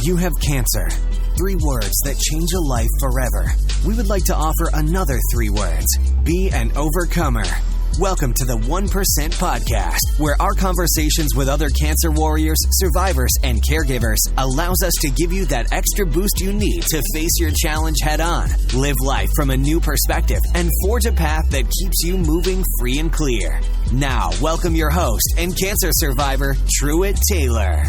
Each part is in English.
You have cancer. 3 words that change a life forever. We would like to offer another 3 words. Be an overcomer. Welcome to the 1% Podcast, where our conversations with other cancer warriors, survivors, and caregivers allows us to give you that extra boost you need to face your challenge head on, live life from a new perspective, and forge a path that keeps you moving free and clear. Now, welcome your host and cancer survivor, Truett Taylor.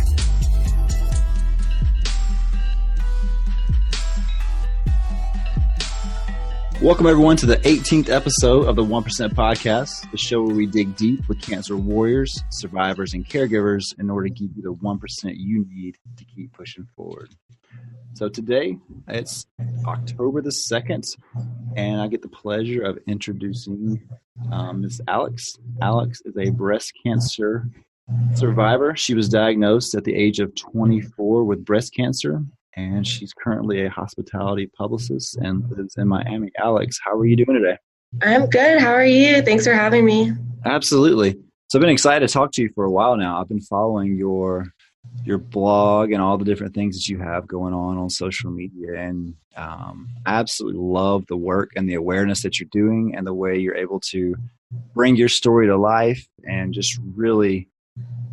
Welcome, everyone, to the 18th episode of the 1% Podcast, the show where we dig deep with cancer warriors, survivors, and caregivers in order to give you the 1% you need to keep pushing forward. So today, it's October the 2nd, and I get the pleasure of introducing Ms. Alex. Alex is a breast cancer survivor. She was diagnosed at the age of 24 with breast cancer, and she's currently a hospitality publicist and lives in Miami. Alex, how are you doing today? I'm good. How are you? Thanks for having me. Absolutely. So I've been excited to talk to you for a while now. I've been following your blog and all the different things that you have going on social media, and I absolutely love the work and the awareness that you're doing and the way you're able to bring your story to life and just really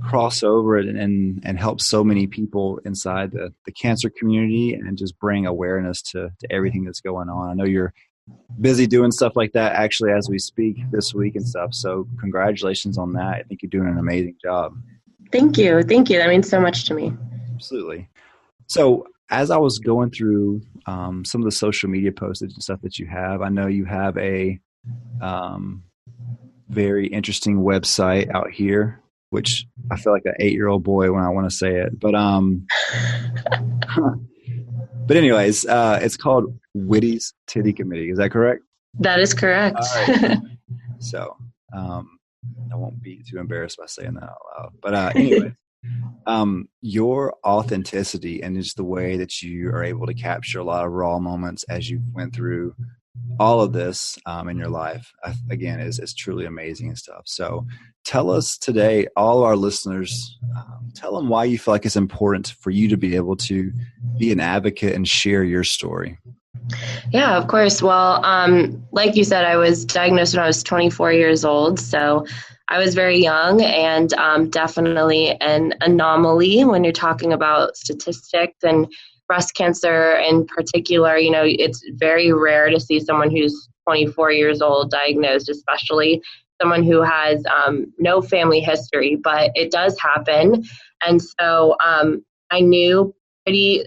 cross over it and help so many people inside the cancer community and just bring awareness to everything that's going on. I know you're busy doing stuff like that actually as we speak this week and stuff. So congratulations on that. I think you're doing an amazing job. Thank you. Thank you. That means so much to me. Absolutely. So as I was going through some of the social media posts and stuff that you have, I know you have a very interesting website out here, which I feel like an 8-year-old boy when I want to say it. But but anyways, it's called Witty's Titty Committee. Is that correct? That is correct. All right. So I won't be too embarrassed by saying that out loud. But anyways, your authenticity and just the way that you are able to capture a lot of raw moments as you went through all of this in your life, again, is truly amazing and stuff. So tell us today, all our listeners, tell them why you feel like it's important for you to be able to be an advocate and share your story. Yeah, of course. Well, like you said, I was diagnosed when I was 24 years old. So I was very young and definitely an anomaly when you're talking about statistics and breast cancer in particular. You know, it's very rare to see someone who's 24 years old diagnosed, especially someone who has no family history, but it does happen. And so I knew pretty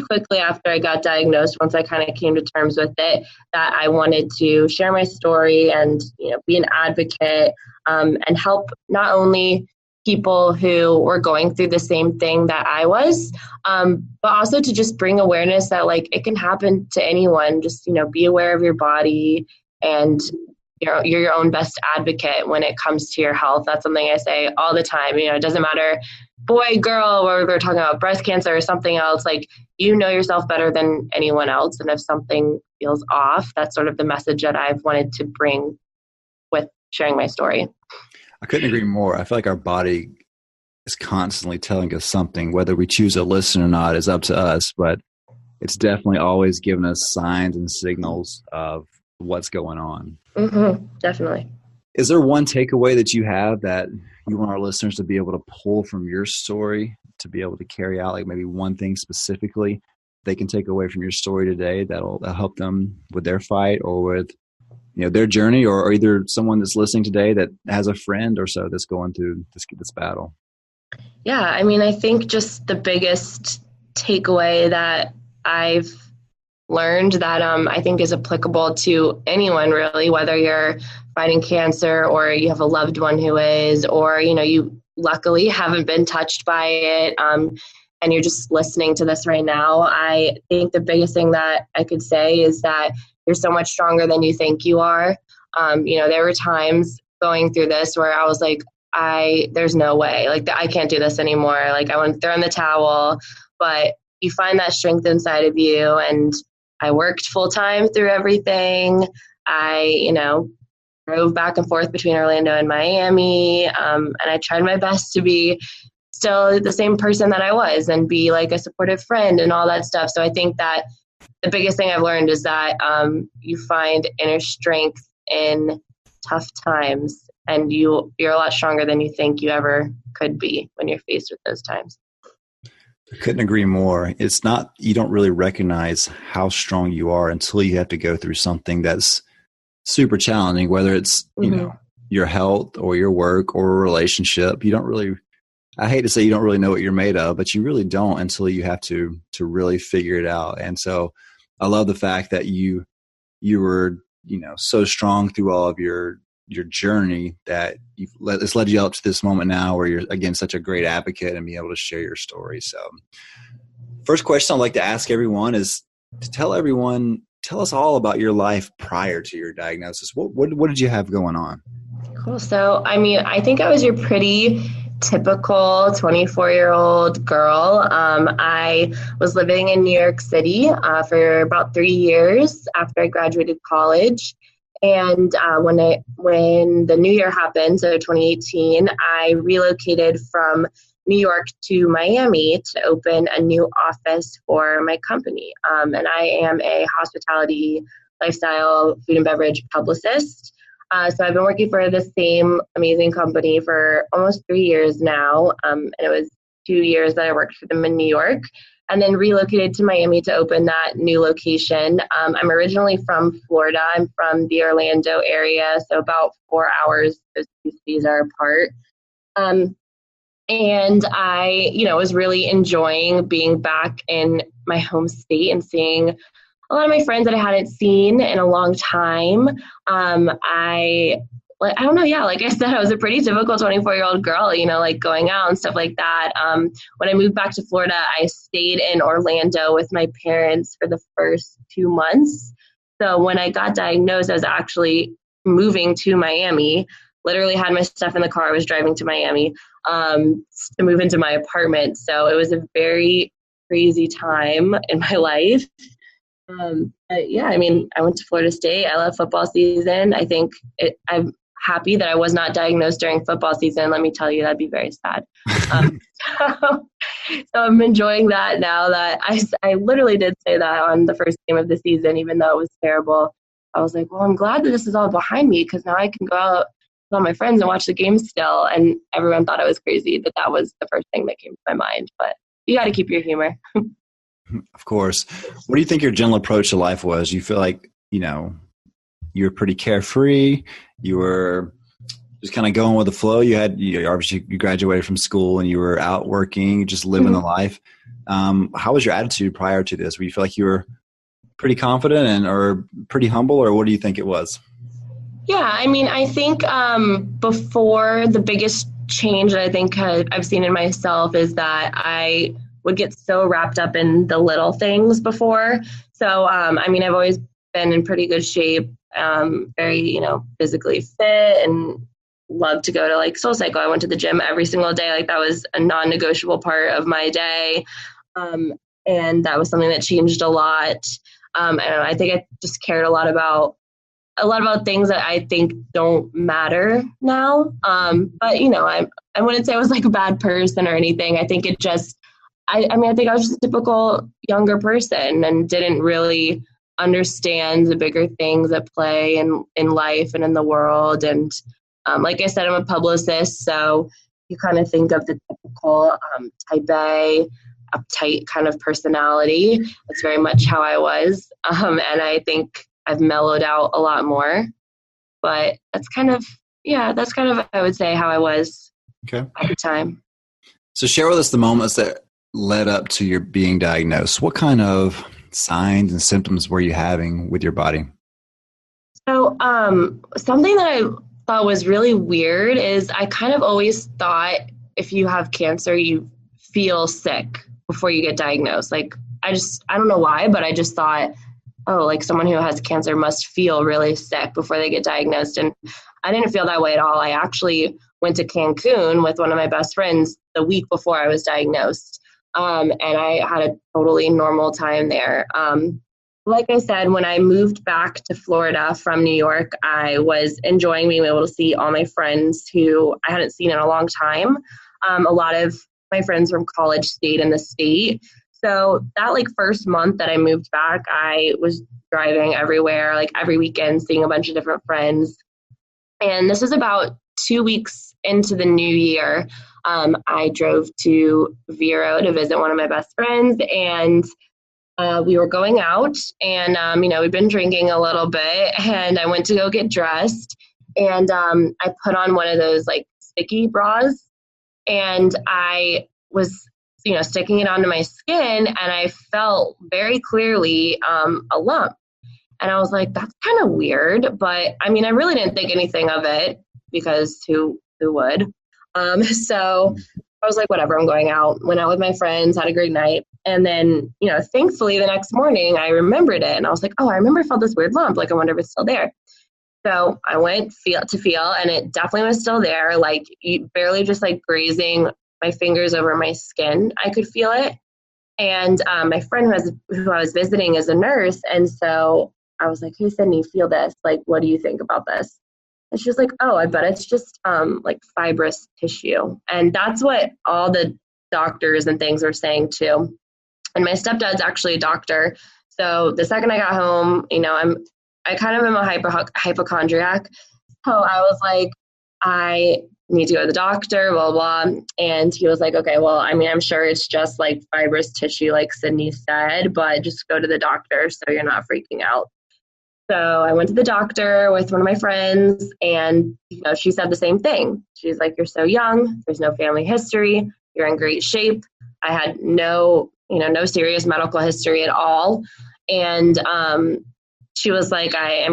quickly after I got diagnosed, once I kind of came to terms with it, that I wanted to share my story and, you know, be an advocate and help not only people who were going through the same thing that I was, but also to just bring awareness that, like, it can happen to anyone. Just, you know, be aware of your body, and you're your own best advocate when it comes to your health. That's something I say all the time. You know, it doesn't matter boy, girl, or we're talking about breast cancer or something else. Like, you know yourself better than anyone else. And if something feels off, that's sort of the message that I've wanted to bring with sharing my story. I couldn't agree more. I feel like our body is constantly telling us something. Whether we choose to listen or not is up to us, but it's definitely always giving us signs and signals of what's going on. Mm-hmm, definitely. Is there one takeaway that you have that you want our listeners to be able to pull from your story to be able to carry out, like maybe one thing specifically they can take away from your story today that'll help them with their fight or with, you know, their journey, or either someone that's listening today that has a friend or so that's going through this battle? Yeah, I mean, I think just the biggest takeaway that I've learned that I think is applicable to anyone really, whether you're fighting cancer or you have a loved one who is, or, you know, you luckily haven't been touched by it, and you're just listening to this right now. I think the biggest thing that I could say is that you're so much stronger than you think you are. You know, there were times going through this where I was like, there's no way, like, I can't do this anymore. Like, I want to throw in the towel, but you find that strength inside of you. And I worked full time through everything. I, you know, drove back and forth between Orlando and Miami. And I tried my best to be still the same person that I was and be like a supportive friend and all that stuff. So I think that the biggest thing I've learned is that you find inner strength in tough times, and you're a lot stronger than you think you ever could be when you're faced with those times. I couldn't agree more. It's not, you don't really recognize how strong you are until you have to go through something that's super challenging, whether it's, you know, your health or your work or a relationship. You don't really, I hate to say you don't really know what you're made of, but you really don't until you have to really figure it out. And so I love the fact that you were, you know, so strong through all of your journey that it's led you up to this moment now where you're, again, such a great advocate and be able to share your story. So first question I'd like to ask everyone is to tell us all about your life prior to your diagnosis. What did you have going on? Cool. So, I mean, I think I was your pretty typical 24-year-old girl. I was living in New York City for about 3 years after I graduated college. And when the new year happened, so 2018, I relocated from New York to Miami to open a new office for my company. And I am a hospitality, lifestyle, food and beverage publicist. So I've been working for the same amazing company for almost 3 years now. And it was 2 years that I worked for them in New York, and then relocated to Miami to open that new location. I'm originally from Florida. I'm from the Orlando area, so about 4 hours. Those two cities are apart. And I, was really enjoying being back in my home state and seeing a lot of my friends that I hadn't seen in a long time. I don't know. Yeah. Like I said, I was a pretty typical 24-year-old girl, like going out and stuff like that. When I moved back to Florida, I stayed in Orlando with my parents for the first 2 months. So when I got diagnosed, I was actually moving to Miami, literally had my stuff in the car. I was driving to Miami to move into my apartment. So it was a very crazy time in my life. But yeah, I mean, I went to Florida State. I love football season. I think I'm happy that I was not diagnosed during football season. Let me tell you, that'd be very sad. So I'm enjoying that now that I literally did say that on the first game of the season, even though it was terrible. I was like, well, I'm glad that this is all behind me because now I can go out with all my friends and watch the game still. And everyone thought I was crazy that was the first thing that came to my mind. But you got to keep your humor. Of course. What do you think your general approach to life was? You feel like, you were pretty carefree. You were just kind of going with the flow. You graduated from school and you were out working, just living the life. How was your attitude prior to this? Were you feel like you were pretty confident or pretty humble, or what do you think it was? Yeah, I mean, I think before, the biggest change that I think I've seen in myself is that I would get so wrapped up in the little things before. So, I've always been in pretty good shape, very, physically fit, and loved to go to like SoulCycle. I went to the gym every single day. Like that was a non-negotiable part of my day. And that was something that changed a lot. And I think I just cared a lot about things that I think don't matter now. But, I wouldn't say I was like a bad person or anything. I think it just, I think I was just a typical younger person and didn't really understand the bigger things at play in life and in the world. And like I said, I'm a publicist, so you kind of think of the typical type A, uptight kind of personality. That's very much how I was. And I think I've mellowed out a lot more. But that's kind of, I would say, how I was at the time. So share with us the moments that led up to your being diagnosed. What kind of signs and symptoms were you having with your body? So something that I thought was really weird is I kind of always thought if you have cancer, you feel sick before you get diagnosed. Like I don't know why, but I just thought, oh, like someone who has cancer must feel really sick before they get diagnosed. And I didn't feel that way at all. I actually went to Cancun with one of my best friends the week before I was diagnosed. And I had a totally normal time there. Like I said, when I moved back to Florida from New York, I was enjoying being able to see all my friends who I hadn't seen in a long time. A lot of my friends from college stayed in the state. So that like first month that I moved back, I was driving everywhere, like every weekend, seeing a bunch of different friends. And this was about 2 weeks into the new year. I drove to Vero to visit one of my best friends, and we were going out, and we'd been drinking a little bit, and I went to go get dressed, and I put on one of those like sticky bras, and I was sticking it onto my skin, and I felt very clearly a lump. And I was like, that's kind of weird. But I mean, I really didn't think anything of it, because who would? So I was like, whatever, I'm going out. Went out with my friends, had a great night. And then, thankfully the next morning I remembered it. And I was like, oh, I remember I felt this weird lump. Like, I wonder if it's still there. So I went to feel, and it definitely was still there. Like, barely just like grazing my fingers over my skin, I could feel it. And my friend who I was visiting is a nurse. And so I was like, hey, Sydney, feel this. Like, what do you think about this? And she was like, oh, I bet it's just like fibrous tissue. And that's what all the doctors and things were saying too. And my stepdad's actually a doctor. So the second I got home, I kind of am a hypochondriac. So I was like, I need to go to the doctor, blah, blah. And he was like, okay, well, I mean, I'm sure it's just like fibrous tissue, like Sydney said, but just go to the doctor so you're not freaking out. So I went to the doctor with one of my friends, and she said the same thing. She's like, you're so young. There's no family history. You're in great shape. I had no serious medical history at all. And she was like, I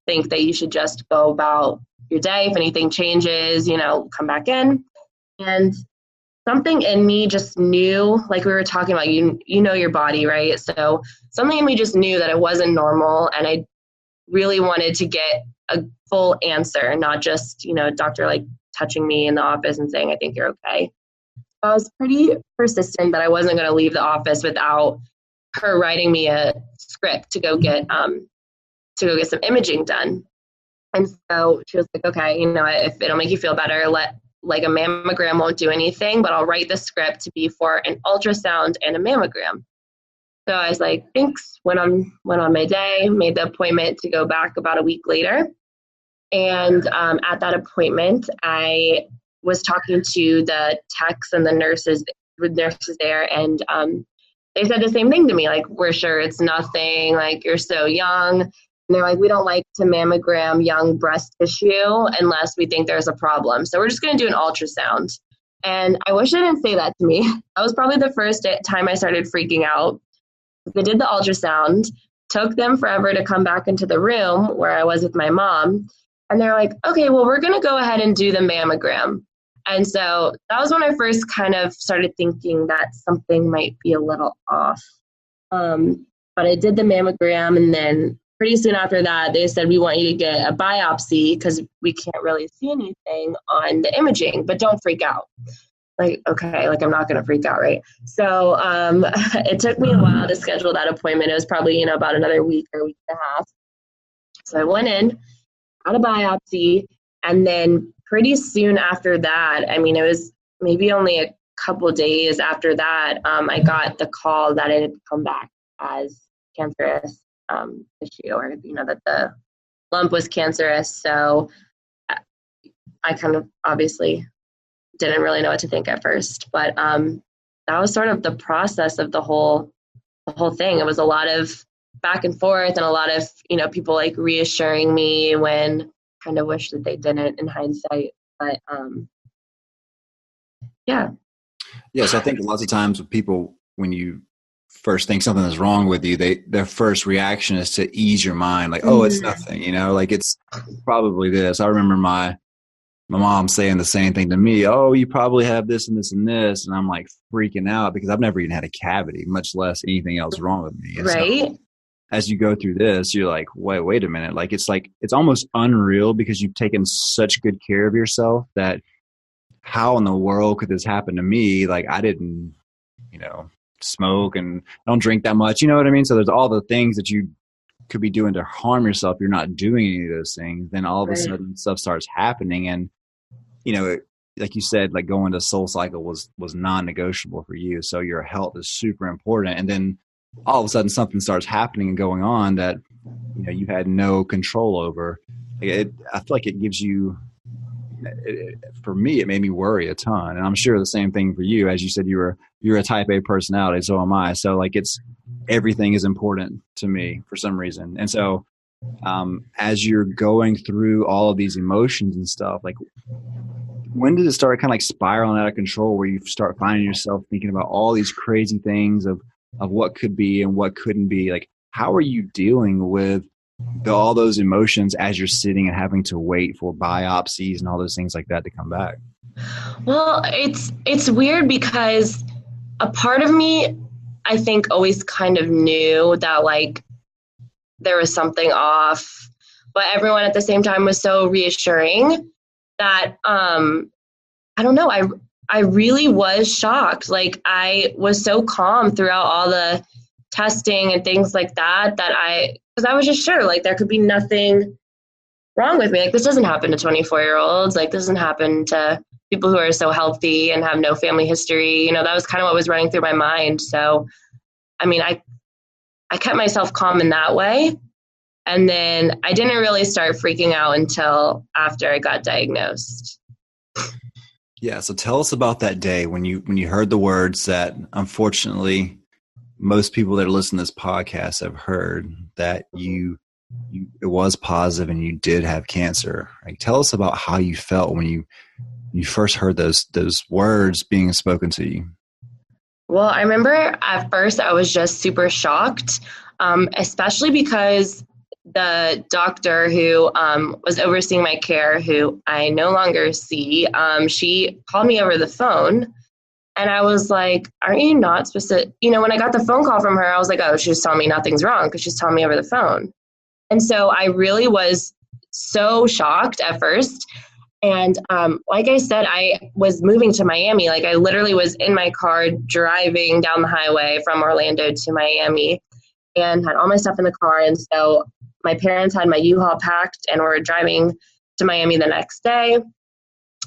think that you should just go about your day. If anything changes, come back in. And something in me just knew, like we were talking about, you know your body, right? So something in me just knew that it wasn't normal, and I really wanted to get a full answer, not just, a doctor like touching me in the office and saying, I think you're okay. I was pretty persistent that I wasn't going to leave the office without her writing me a script to go get some imaging done. And so she was like, okay, if it'll make you feel better, like a mammogram won't do anything, but I'll write the script to be for an ultrasound and a mammogram. So I was like, thanks, went on my day, made the appointment to go back about a week later. And at that appointment, I was talking to the techs and the nurses there, and they said the same thing to me, like, we're sure it's nothing, like, you're so young. And they're like, we don't like to mammogram young breast tissue unless we think there's a problem. So we're just going to do an ultrasound. And I wish they didn't say that to me. That was probably the first time I started freaking out. They did the ultrasound, took them forever to come back into the room where I was with my mom. And they're like, okay, well, we're going to go ahead and do the mammogram. And so that was when I first kind of started thinking that something might be a little off. But I did the mammogram, and then pretty soon after that, they said, we want you to get a biopsy because we can't really see anything on the imaging, but don't freak out. Like, okay, like, I'm not going to freak out, right? So it took me a while to schedule that appointment. It was probably, about another week or a week and a half. So I went in, got a biopsy, and then pretty soon after that, it was maybe only a couple of days after that, I got the call that it had come back as cancerous tissue, or, that the lump was cancerous. So I kind of obviously didn't really know what to think at first, but that was sort of the process of the whole thing. It was a lot of back and forth, and a lot of, people like reassuring me when kind of wish that they didn't in hindsight. But yeah. Yes, I think lots of times with people, when you first think something is wrong with you, their first reaction is to ease your mind, like, oh, it's nothing, like it's probably this. I remember my mom saying the same thing to me. Oh, you probably have this and this and this. And I'm like freaking out because I've never even had a cavity, much less anything else wrong with me. And right. So, as you go through this, you're like, wait a minute. Like, it's almost unreal because you've taken such good care of yourself that how in the world could this happen to me? Like, I didn't, smoke and don't drink that much. You know what I mean? So there's all the things that you could be doing to harm yourself. You're not doing any of those things. Then all of a sudden stuff starts happening. And, like you said, like going to SoulCycle was non-negotiable for you. So your health is super important. And then all of a sudden something starts happening and going on that, you know, you had no control over. I feel like it gives you, for me, it made me worry a ton. And I'm sure the same thing for you. As you said, you're a type A personality. So am I. So like everything is important to me for some reason. And so as you're going through all of these emotions and stuff, like when did it start kind of like spiraling out of control where you start finding yourself thinking about all these crazy things of what could be and what couldn't be? Like, how are you dealing with all those emotions as you're sitting and having to wait for biopsies and all those things like that to come back? Well, it's weird because a part of me, I think, always kind of knew that like there was something off, but everyone at the same time was so reassuring that I don't know, I really was shocked. Like I was so calm throughout all the testing and things like that because I was just sure like there could be nothing wrong with me. Like this doesn't happen to 24-year-olds. Like this doesn't happen to people who are so healthy and have no family history. You know, that was kind of what was running through my mind. So, I mean, I kept myself calm in that way. And then I didn't really start freaking out until after I got diagnosed. Yeah. So tell us about that day when you heard the words that unfortunately most people that are listening to this podcast have heard, that it was positive and you did have cancer. Like, tell us about how you felt when you first heard those words being spoken to you. Well, I remember at first I was just super shocked, especially because the doctor who was overseeing my care, who I no longer see, she called me over the phone. And I was like, aren't you not supposed to, you know, when I got the phone call from her, I was like, oh, she's telling me nothing's wrong because she's telling me over the phone. And so I really was so shocked at first. And like I said, I was moving to Miami. Like I literally was in my car driving down the highway from Orlando to Miami and had all my stuff in the car. And so my parents had my U-Haul packed and were driving to Miami the next day.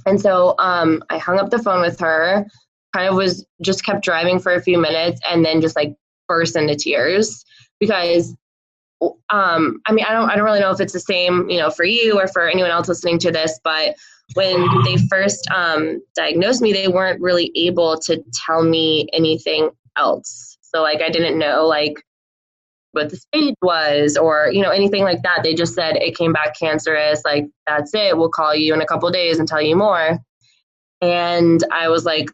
And so I hung up the phone with her, kind of just kept driving for a few minutes and then just like burst into tears because I mean, I don't really know if it's the same, you know, for you or for anyone else listening to this, but when they first diagnosed me, they weren't really able to tell me anything else. So like, I didn't know like what the stage was or, you know, anything like that. They just said it came back cancerous. Like, that's it. We'll call you in a couple of days and tell you more. And I was like,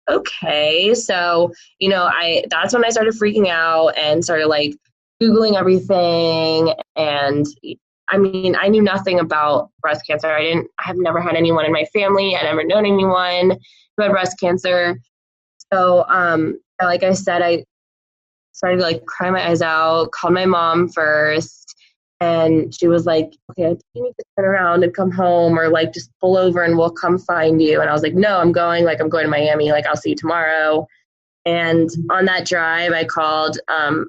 okay. So, you know, that's when I started freaking out and started like Googling everything. And I mean, I knew nothing about breast cancer. I have never had anyone in my family. I never known anyone who had breast cancer. So, like I said, I started to like cry my eyes out, called my mom first. And she was like, okay, I think you need to turn around and come home or like just pull over and we'll come find you. And I was like, no, I'm going to Miami. Like, I'll see you tomorrow. And on that drive, I called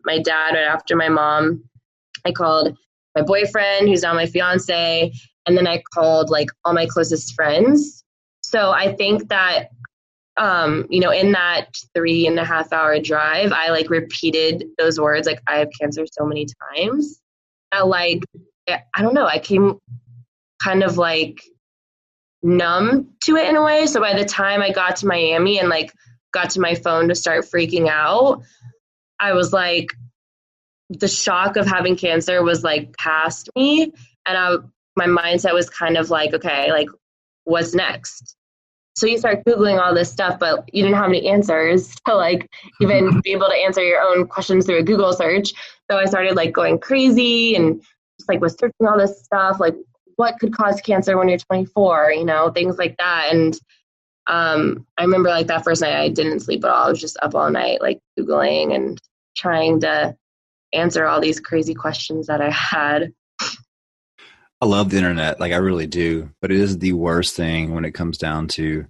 my dad right after my mom. I called my boyfriend, who's now my fiance. And then I called like all my closest friends. So I think that, you know, in that 3.5 hour drive, I like repeated those words, like I have cancer so many times. Like, I don't know, I came kind of like numb to it in a way. So by the time I got to Miami and like got to my phone to start freaking out, I was like, the shock of having cancer was like past me. And my mindset was kind of like, okay, like what's next? So you start Googling all this stuff, but you didn't have any answers to like even be able to answer your own questions through a Google search. So I started like going crazy and just like was searching all this stuff, like what could cause cancer when you're 24, you know, things like that. And I remember like that first night I didn't sleep at all. I was just up all night, like Googling and trying to answer all these crazy questions that I had. I love the internet, like I really do, but it is the worst thing when it comes down to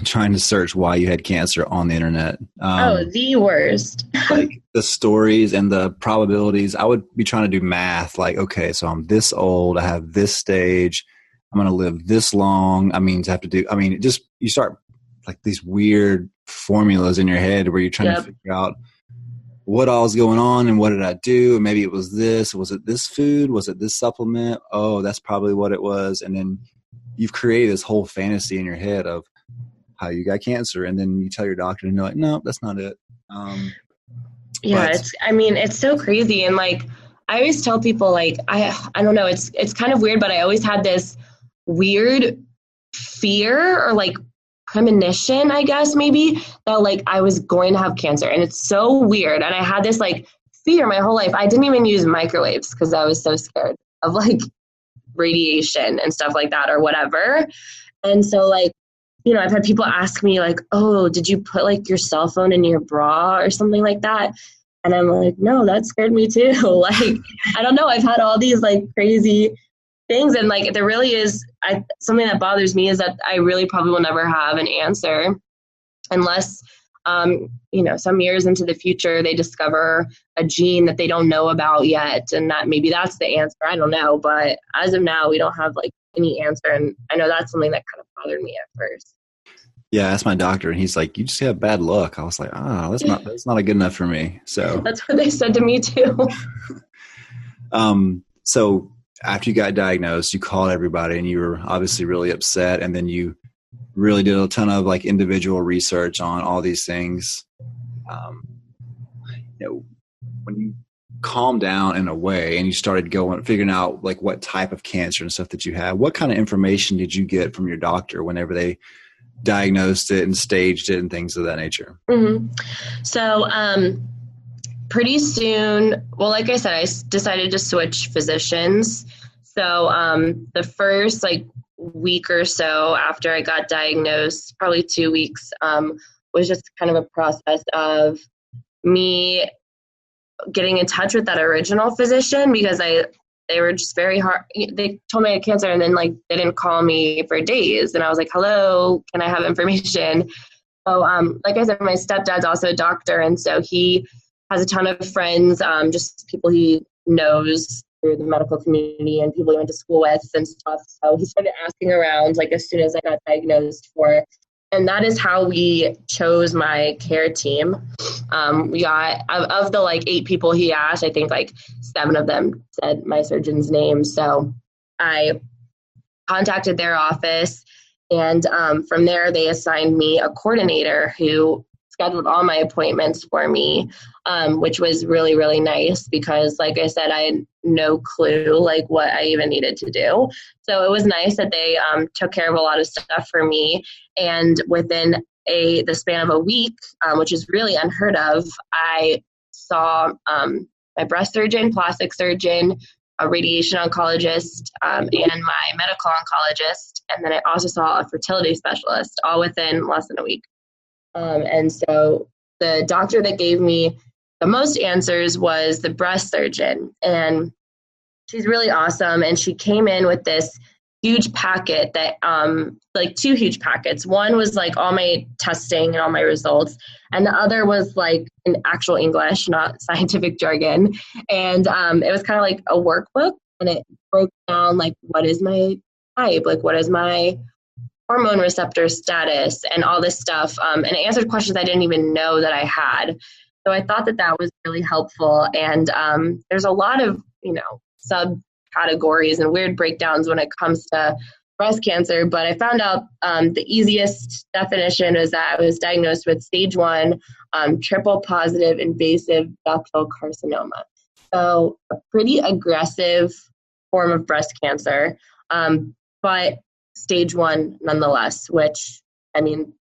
trying to search why you had cancer on the internet. The worst. Like the stories and the probabilities. I would be trying to do math, like, okay, so I'm this old, I have this stage, I'm going to live this long. You start like these weird formulas in your head where you're trying to figure out what all's going on and what did I do? And maybe it was this. Was it this food? Was it this supplement? Oh, that's probably what it was. And then you've created this whole fantasy in your head of how you got cancer. And then you tell your doctor and they're like, no, that's not it. It's so crazy. And like, I always tell people like, I don't know, it's kind of weird, but I always had this weird fear or like premonition, I guess maybe, that like I was going to have cancer. And it's so weird. And I had this like fear my whole life. I didn't even use microwaves because I was so scared of like radiation and stuff like that or whatever. And so like, you know, I've had people ask me like, oh, did you put like your cell phone in your bra or something like that? And I'm like, no, that scared me too. Like, I don't know. I've had all these like crazy things. And like, there really is something that bothers me is that I really probably will never have an answer unless, some years into the future, they discover a gene that they don't know about yet. And that maybe that's the answer. I don't know. But as of now, we don't have like any answer. And I know that's something that kind of bothered me at first. Yeah, that's my doctor. And he's like, you just have bad luck. I was like, that's not a good enough for me. So that's what they said to me too. So after you got diagnosed, you called everybody and you were obviously really upset. And then you really did a ton of like individual research on all these things. When you calmed down in a way and you started figuring out like what type of cancer and stuff that you had, what kind of information did you get from your doctor whenever they diagnosed it and staged it and things of that nature? Mm-hmm. So, pretty soon, well, like I said, I decided to switch physicians. So, the first like week or so after I got diagnosed, probably 2 weeks, was just kind of a process of me getting in touch with that original physician because they were just very hard. They told me I had cancer and then like they didn't call me for days. And I was like, hello, can I have information? So like I said, my stepdad's also a doctor. And so he has a ton of friends, just people he knows through the medical community and people he went to school with and stuff. So he started asking around like as soon as I got diagnosed for. And that is how we chose my care team. We got, of the like 8 people he asked, I think like 7 of them said my surgeon's name. So I contacted their office and from there they assigned me a coordinator who scheduled all my appointments for me, which was really, really nice because like I said, I had no clue like what I even needed to do. So it was nice that they took care of a lot of stuff for me. And within the span of a week, which is really unheard of, I saw my breast surgeon, plastic surgeon, a radiation oncologist, and my medical oncologist. And then I also saw a fertility specialist all within less than a week. And so the doctor that gave me the most answers was the breast surgeon. And she's really awesome. And she came in with this huge packet that, like 2 huge packets. One was like all my testing and all my results. And the other was like in actual English, not scientific jargon. And it was kind of like a workbook. And it broke down like, what is my type? Like, what is my hormone receptor status and all this stuff. And it answered questions I didn't even know that I had. So I thought that was really helpful. And there's a lot of, subcategories and weird breakdowns when it comes to breast cancer. But I found out the easiest definition is that I was diagnosed with stage 1 triple positive invasive ductal carcinoma. So a pretty aggressive form of breast cancer, but stage 1 nonetheless, which,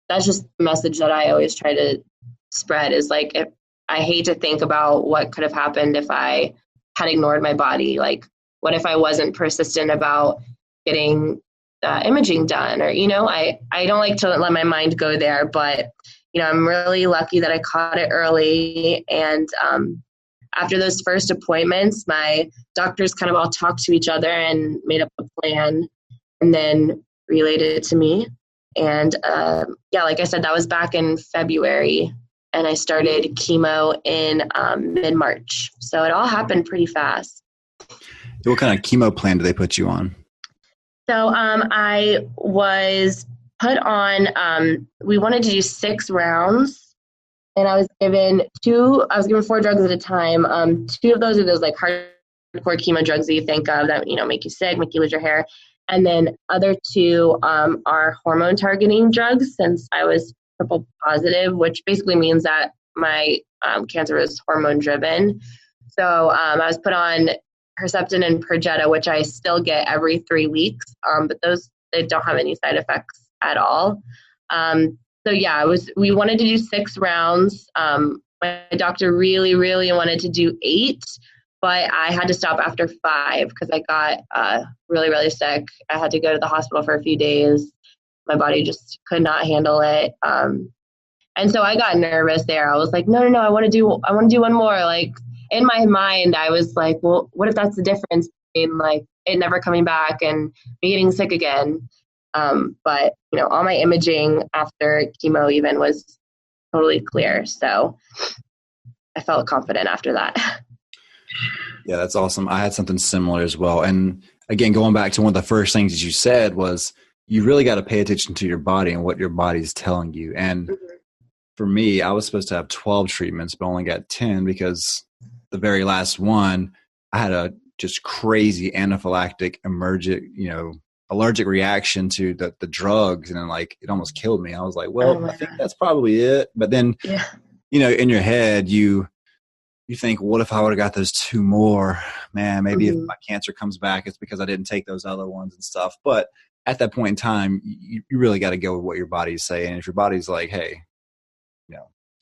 that's just the message that I always try to spread is like, if I hate to think about what could have happened if I had ignored my body. Like, what if I wasn't persistent about getting imaging done? Or, I don't like to let my mind go there, but, I'm really lucky that I caught it early. And after those first appointments, my doctors kind of all talked to each other and made up a plan and then relayed it to me. And like I said, that was back in February. And I started chemo in mid-March. So it all happened pretty fast. What kind of chemo plan do they put you on? So I was put on, we wanted to do 6 rounds, and I was given 4 drugs at a time. 2 of those are those like hardcore chemo drugs that you think of that, make you sick, make you lose your hair. And then other 2 are hormone targeting drugs, since I was triple positive, which basically means that my cancer was hormone driven. So I was put on Herceptin and Perjeta, which I still get every 3 weeks, but those, they don't have any side effects at all. So yeah, we wanted to do 6 rounds. My doctor really, really wanted to do 8, but I had to stop after 5 because I got really, really sick. I had to go to the hospital for a few days. My body just could not handle it. And so I got nervous there. I was like, no, I want to do 1 more. Like, in my mind, I was like, well, what if that's the difference between like it never coming back and me getting sick again? But all my imaging after chemo even was totally clear. So I felt confident after that. Yeah, that's awesome. I had something similar as well. And again, going back to one of the first things that you said was you really got to pay attention to your body and what your body's telling you. And for me, I was supposed to have 12 treatments, but only got 10 because the very last one, I had a just crazy anaphylactic allergic reaction to the drugs. And then like, it almost killed me. I was like, well, I think that's probably it. But then, in your head, you think, what if I would have got those 2 more? Man, maybe if my cancer comes back, it's because I didn't take those other ones and stuff. But at that point in time, you really got to go with what your body's saying. And if your body's like, hey,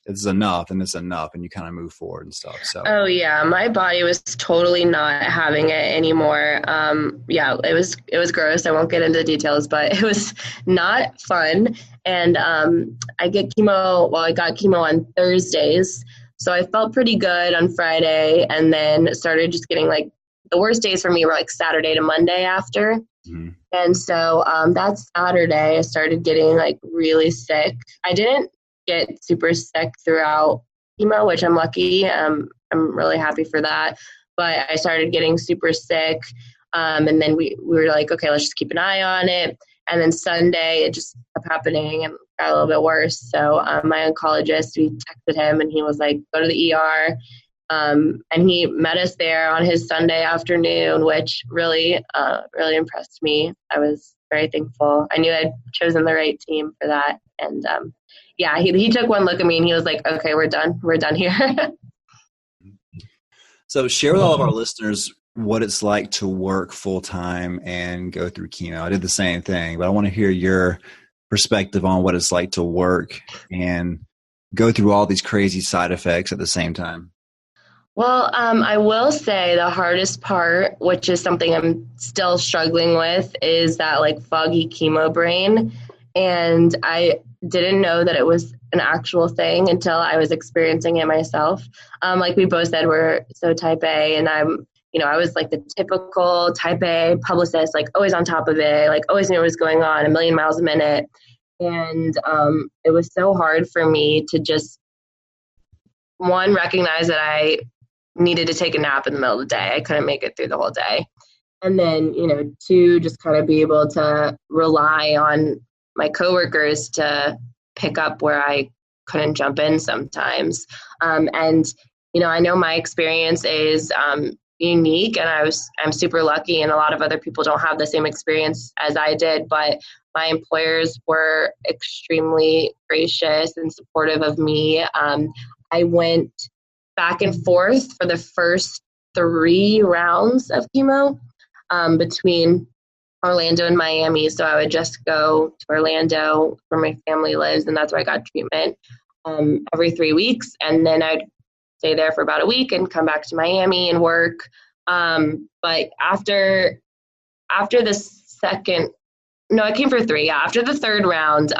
it's enough, and it's enough, and you kind of move forward and stuff. So. Oh yeah, my body was totally not having it anymore. It was gross. I won't get into details, but it was not fun. And I got chemo on Thursdays, so I felt pretty good on Friday, and then started just getting like the worst days for me were like Saturday to Monday after. Mm-hmm. And so that Saturday I started getting like really sick. I didn't get super sick throughout chemo, which I'm lucky. I'm really happy for that. But I started getting super sick. And then we were like, okay, let's just keep an eye on it. And then Sunday, it just kept happening and got a little bit worse. So my oncologist, we texted him and he was like, go to the ER. And he met us there on his Sunday afternoon, which really, really impressed me. I was very thankful. I knew I'd chosen the right team for that. And he took one look at me and he was like, okay, we're done. We're done here. So share with all of our listeners what it's like to work full time and go through chemo. I did the same thing, but I want to hear your perspective on what it's like to work and go through all these crazy side effects at the same time. Well, I will say the hardest part, which is something I'm still struggling with, is that like foggy chemo brain. And I didn't know that it was an actual thing until I was experiencing it myself. Like we both said, we're so type A, and I was like the typical type A publicist, like always on top of it, like always knew what was going on, a million miles a minute. And it was so hard for me to just, one, recognize that I needed to take a nap in the middle of the day. I couldn't make it through the whole day. And then, 2, just kind of be able to rely on my coworkers to pick up where I couldn't jump in sometimes. And I know my experience is unique, and I'm super lucky, and a lot of other people don't have the same experience as I did, but my employers were extremely gracious and supportive of me. I went back and forth for the first 3 rounds of chemo between Orlando and Miami. So I would just go to Orlando where my family lives, and that's where I got treatment every 3 weeks. And then I'd stay there for about a week and come back to Miami and work. But after the second, no, I came for 3. Yeah. After the 3rd round,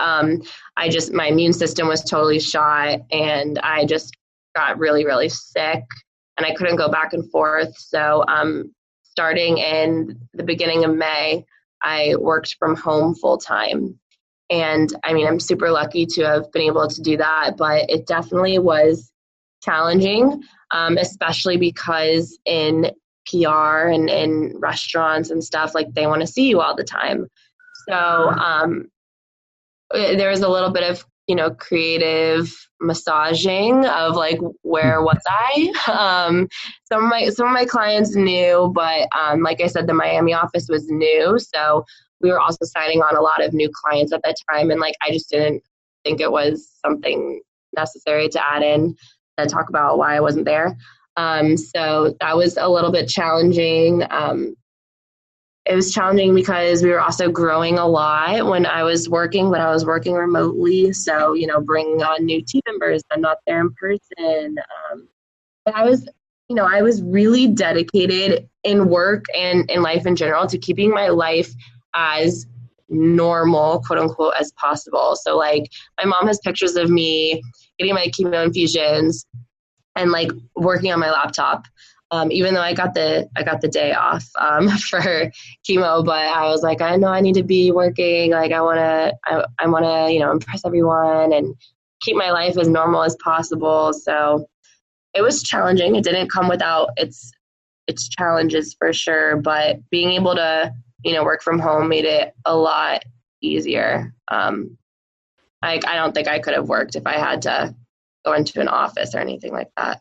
my immune system was totally shot, and I just got really, really sick, and I couldn't go back and forth. So starting in the beginning of May, I worked from home full time. And I'm super lucky to have been able to do that, but it definitely was challenging, especially because in PR and in restaurants and stuff, like they want to see you all the time. So there was a little bit of, creative massaging of like, where was I? Some of my clients knew, but like I said, the Miami office was new. So we were also signing on a lot of new clients at that time. And like, I just didn't think it was something necessary to add in and talk about why I wasn't there. So that was a little bit challenging. It was challenging because we were also growing a lot when I was working, but I was working remotely. So, bringing on new team members, I'm not there in person. But I was really dedicated in work and in life in general to keeping my life as normal, quote unquote, as possible. So like my mom has pictures of me getting my chemo infusions and like working on my laptop. Even though I got the day off for chemo, but I was like, I know I need to be working. Like I want to, impress everyone and keep my life as normal as possible. So it was challenging. It didn't come without its challenges for sure, but being able to, work from home made it a lot easier. I don't think I could have worked if I had to go into an office or anything like that.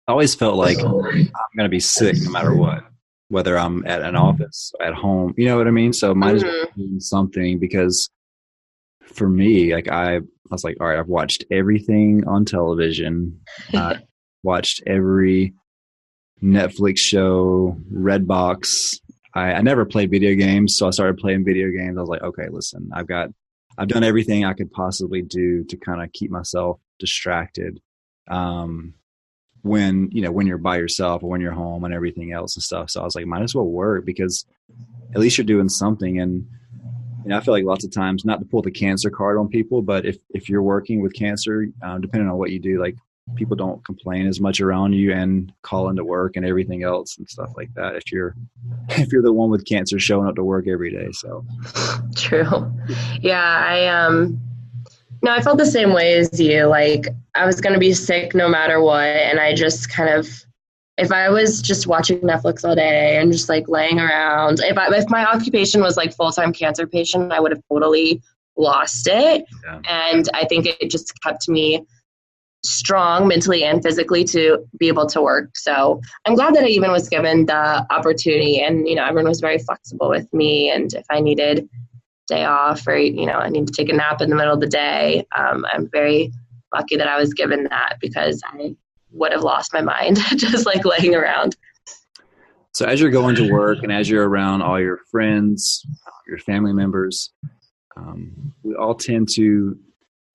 I always felt like I'm going to be sick no matter what, whether I'm at an office, at home, you know what I mean? So might as well do something, because for me, like I was like, all right, I've watched everything on television. Watched every Netflix show, Redbox. I never played video games, so I started playing video games. I was like, okay, listen, I've done everything I could possibly do to kind of keep myself distracted. When you're by yourself or when you're home and everything else and stuff. So I was like, might as well work, because at least you're doing something. And I feel like lots of times, not to pull the cancer card on people, but if you're working with cancer, depending on what you do, like people don't complain as much around you and call into work and everything else and stuff like that. If you're the one with cancer showing up to work every day. So true. Yeah. No, I felt the same way as you. Like I was going to be sick no matter what. And I just kind of, if I was just watching Netflix all day and just like laying around, if my occupation was like full-time cancer patient, I would have totally lost it. Yeah. And I think it just kept me strong mentally and physically to be able to work. So I'm glad that I even was given the opportunity, and, everyone was very flexible with me. And if I needed day off or, I need to take a nap in the middle of the day, I'm very lucky that I was given that, because I would have lost my mind just like laying around. So as you're going to work and as you're around all your friends, your family members, we all tend to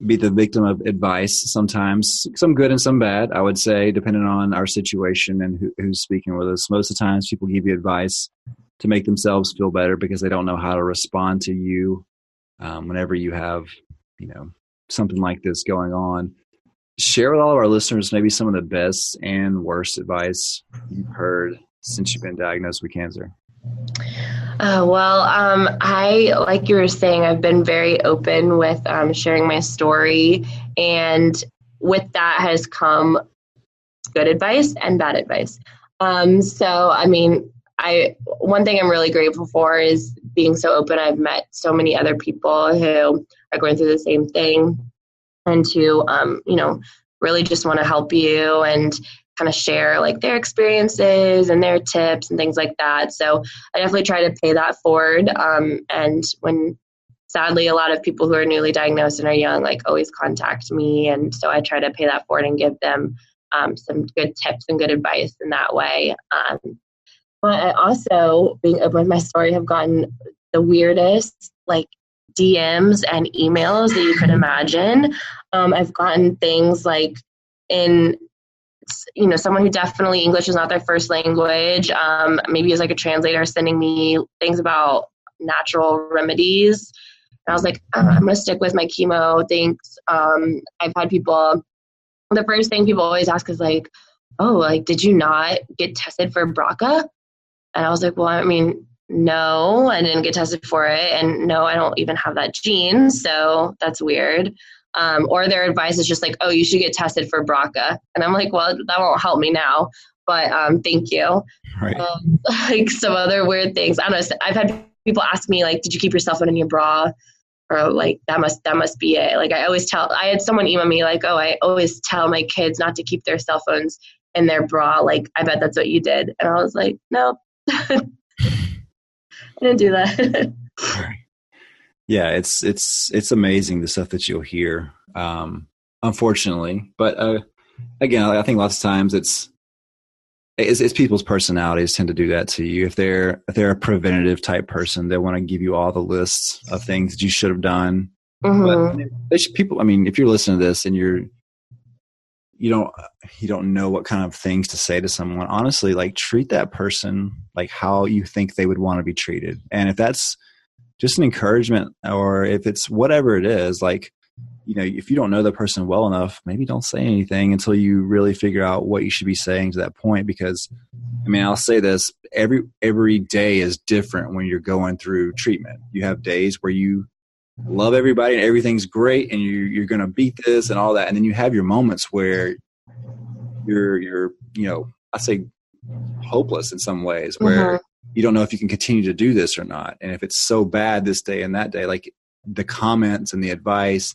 be the victim of advice sometimes, some good and some bad, I would say, depending on our situation and who's speaking with us. Most of the times people give you advice to make themselves feel better because they don't know how to respond to you whenever you have, something like this going on. Share with all of our listeners maybe some of the best and worst advice you've heard since you've been diagnosed with cancer. I, like you were saying, I've been very open with sharing my story, and with that has come good advice and bad advice. One thing I'm really grateful for is being so open. I've met so many other people who are going through the same thing, and to, really just want to help you and kind of share like their experiences and their tips and things like that. So I definitely try to pay that forward. And when sadly, a lot of people who are newly diagnosed and are young, like always contact me. And so I try to pay that forward and give them some good tips and good advice in that way. But I also, being open with my story, have gotten the weirdest like DMs and emails that you could imagine. I've gotten things like someone who definitely English is not their first language, maybe as like a translator, sending me things about natural remedies. And I was like, I'm going to stick with my chemo. Thanks. I've had people, the first thing people always ask is like, oh, like, did you not get tested for BRCA? And I was like, well, no, I didn't get tested for it. And no, I don't even have that gene. So that's weird. Or their advice is just like, oh, you should get tested for BRCA. And I'm like, well, that won't help me now. but thank you. Right. Like some other weird things. I don't know. I've had people ask me like, did you keep your cell phone in your bra? Or like, that must be it. Like I had someone email me like, oh, I always tell my kids not to keep their cell phones in their bra. Like, I bet that's what you did. And I was like, no, I didn't do that. Right. Yeah, it's amazing the stuff that you'll hear, unfortunately. But again, I think lots of times it's people's personalities tend to do that to you. If they're a preventative type person, they want to give you all the lists of things that you should have done. Mm-hmm. But people, I mean, if you're listening to this and you don't know what kind of things to say to someone, honestly, like treat that person like how you think they would want to be treated. And if that's just an encouragement, or if it's whatever it is, like, if you don't know the person well enough, maybe don't say anything until you really figure out what you should be saying to that point. Because, I mean, I'll say this, every day is different when you're going through treatment. You have days where you love everybody and everything's great and you're going to beat this and all that. And then you have your moments where you're I say hopeless in some ways, where you don't know if you can continue to do this or not. And if it's so bad this day and that day, like the comments and the advice,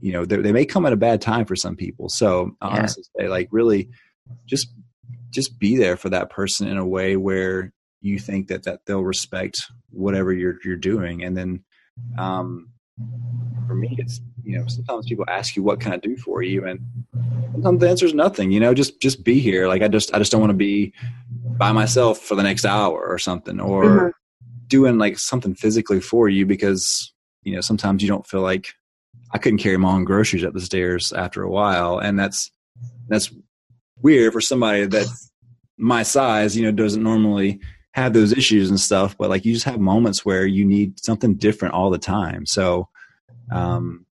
they may come at a bad time for some people. So honestly, say, like, really just be there for that person in a way where you think that they'll respect whatever you're doing. And then, for me, it's, sometimes people ask you, what can I do for you? And sometimes the answer is nothing, just be here. Like, I just don't want to be by myself for the next hour or something, or doing like something physically for you, because, sometimes you don't feel like, I couldn't carry my own groceries up the stairs after a while. And that's weird for somebody that's my size, doesn't normally have those issues and stuff, but like, you just have moments where you need something different all the time. So, and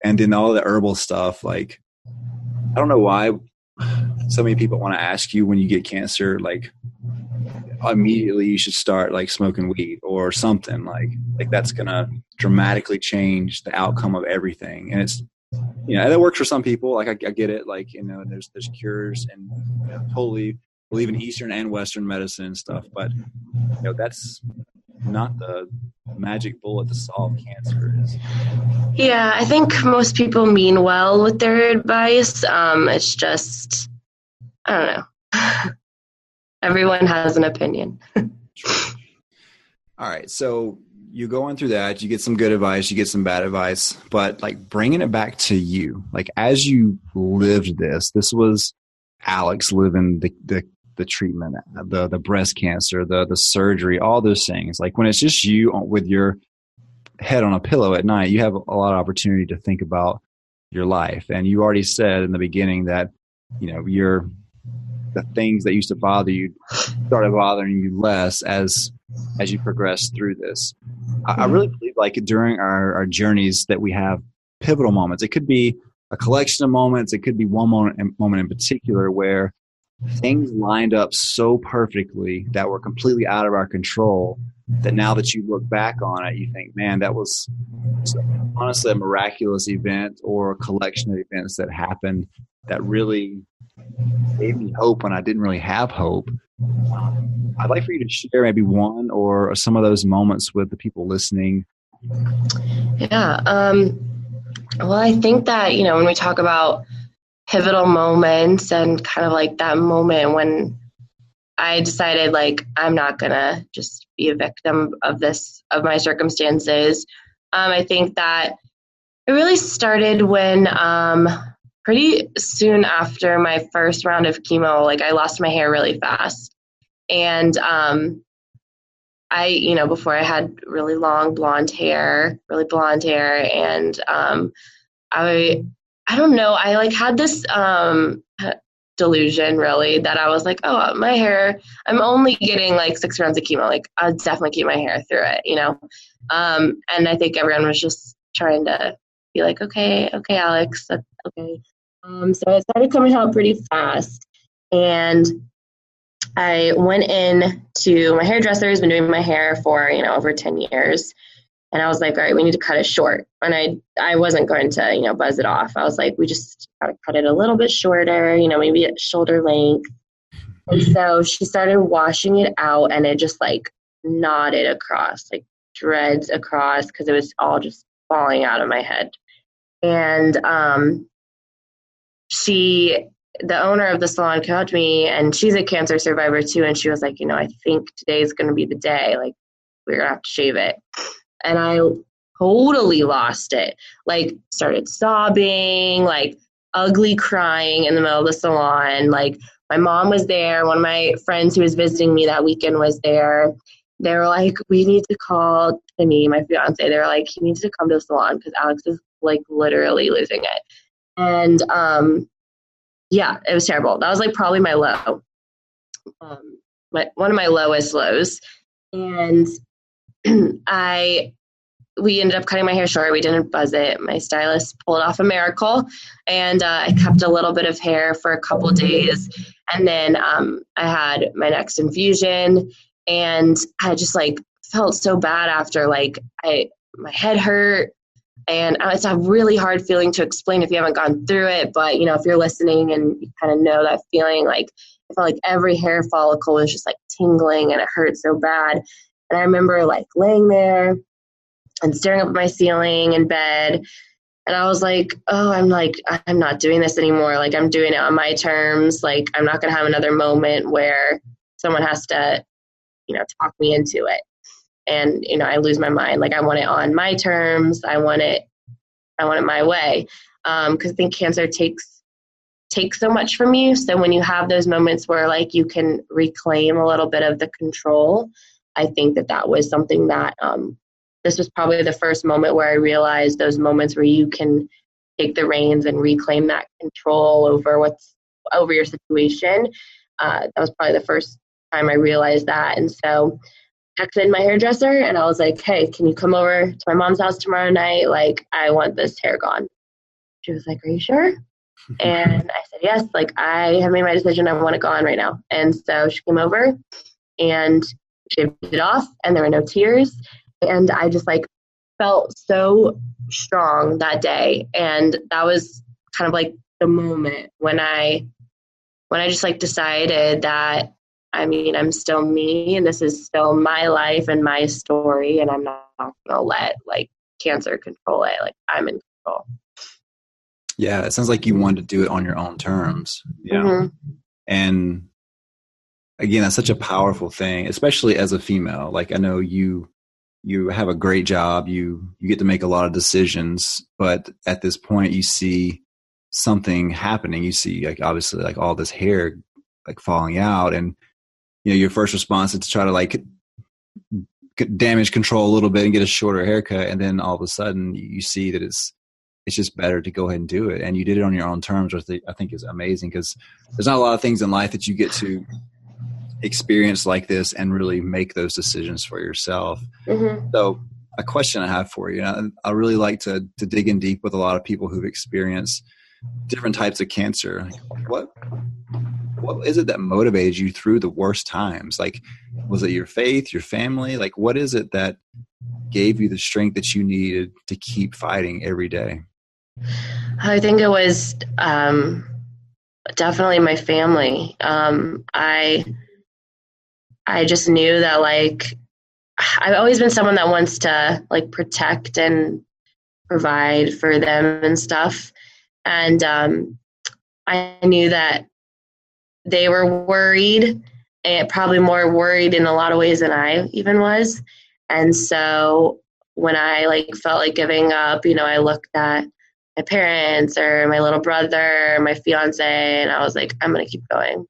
then all the herbal stuff, like, I don't know why so many people want to ask you when you get cancer, like, immediately you should start like smoking weed or something, like that's going to dramatically change the outcome of everything. And it's, that works for some people. Like, I get it. Like, there's cures, and totally believe in Eastern and Western medicine and stuff, but that's not the magic bullet to solve cancer. Yeah, I think most people mean well with their advice. It's just, I don't know. Everyone has an opinion. All right. So you're going through that, you get some good advice, you get some bad advice, but like bringing it back to you, like as you lived this was Alex living the treatment, the breast cancer, the surgery, all those things. Like when it's just you with your head on a pillow at night, you have a lot of opportunity to think about your life. And you already said in the beginning that, the things that used to bother you started bothering you less as you progress through this. I really believe like during our journeys that we have pivotal moments. It could be a collection of moments. It could be one moment in particular where things lined up so perfectly that were completely out of our control, that now that you look back on it, you think, man, that was honestly a miraculous event or a collection of events that happened that really gave me hope when I didn't really have hope. I'd like for you to share maybe one or some of those moments with the people listening. Yeah. Well, I think that, when we talk about pivotal moments and kind of like that moment when I decided like, I'm not going to just be a victim of my circumstances. I think that it really started when, pretty soon after my first round of chemo, like I lost my hair really fast. And before I had really long blonde hair. And I don't know, I like had this delusion really that I was like, oh, my hair, I'm only getting like 6 rounds of chemo. Like I'll definitely keep my hair through it, And I think everyone was just trying to be like, okay, Alex, that's okay. So it started coming out pretty fast, and I went in to my hairdresser who's been doing my hair for, over 10 years. And I was like, all right, we need to cut it short. And I wasn't going to, buzz it off. I was like, we just got to cut it a little bit shorter, maybe at shoulder length. And so she started washing it out, and it just like knotted across, like dreads across, because it was all just falling out of my head. And the owner of the salon came up to me, and she's a cancer survivor too. And she was like, I think today's going to be the day. Like, we're going to have to shave it. And I totally lost it. Like, started sobbing, like ugly crying in the middle of the salon. Like, my mom was there. One of my friends who was visiting me that weekend was there. They were like, we need to call Timmy, my fiance. They were like, he needs to come to the salon because Alex is like literally losing it. And yeah, it was terrible. That was like probably my low, one of my lowest lows. And we ended up cutting my hair short. We didn't buzz it. My stylist pulled off a miracle, and I kept a little bit of hair for a couple of days. And then I had my next infusion, and I just like felt so bad after. Like my head hurt, and it's a really hard feeling to explain if you haven't gone through it. But if you're listening and you kind of know that feeling, like I felt like every hair follicle was just like tingling, and it hurt so bad. And I remember like laying there and staring up at my ceiling in bed. And I was like, I'm not doing this anymore. Like, I'm doing it on my terms. Like, I'm not going to have another moment where someone has to, talk me into it. And, I lose my mind. Like, I want it on my terms. I want it my way. Because I think cancer takes so much from you. So when you have those moments where like you can reclaim a little bit of the control, I think that was something that, this was probably the first moment where I realized those moments where you can take the reins and reclaim that control over your situation. That was probably the first time I realized that. And so I texted my hairdresser, and I was like, hey, can you come over to my mom's house tomorrow night? Like, I want this hair gone. She was like, are you sure? And I said, yes, like I have made my decision. I want it gone right now. And so she came over and shaved it off, and there were no tears. And I just like felt so strong that day. And that was kind of like the moment when I just like decided that, I'm still me, and this is still my life and my story. And I'm not going to let like cancer control it. Like, I'm in control. Yeah. It sounds like you wanted to do it on your own terms. Yeah. Mm-hmm. And again, that's such a powerful thing, especially as a female. Like, I know you have a great job. You get to make a lot of decisions, but at this point you see something happening. You see like obviously like all this hair like falling out, and your first response is to try to like damage control a little bit and get a shorter haircut. And then all of a sudden you see that it's just better to go ahead and do it. And you did it on your own terms, which I think is amazing, because there's not a lot of things in life that you get to experience like this and really make those decisions for yourself. Mm-hmm. So a question I have for you, I really like to dig in deep with a lot of people who've experienced different types of cancer. Like, what is it that motivated you through the worst times? Like, was it your faith, your family? Like, what is it that gave you the strength that you needed to keep fighting every day? I think it was definitely my family. I just knew that like I've always been someone that wants to like protect and provide for them and stuff. And I knew that they were worried, and probably more worried in a lot of ways than I even was. And so when I like felt like giving up, I looked at my parents or my little brother, my fiance, and I was like, I'm going to keep going.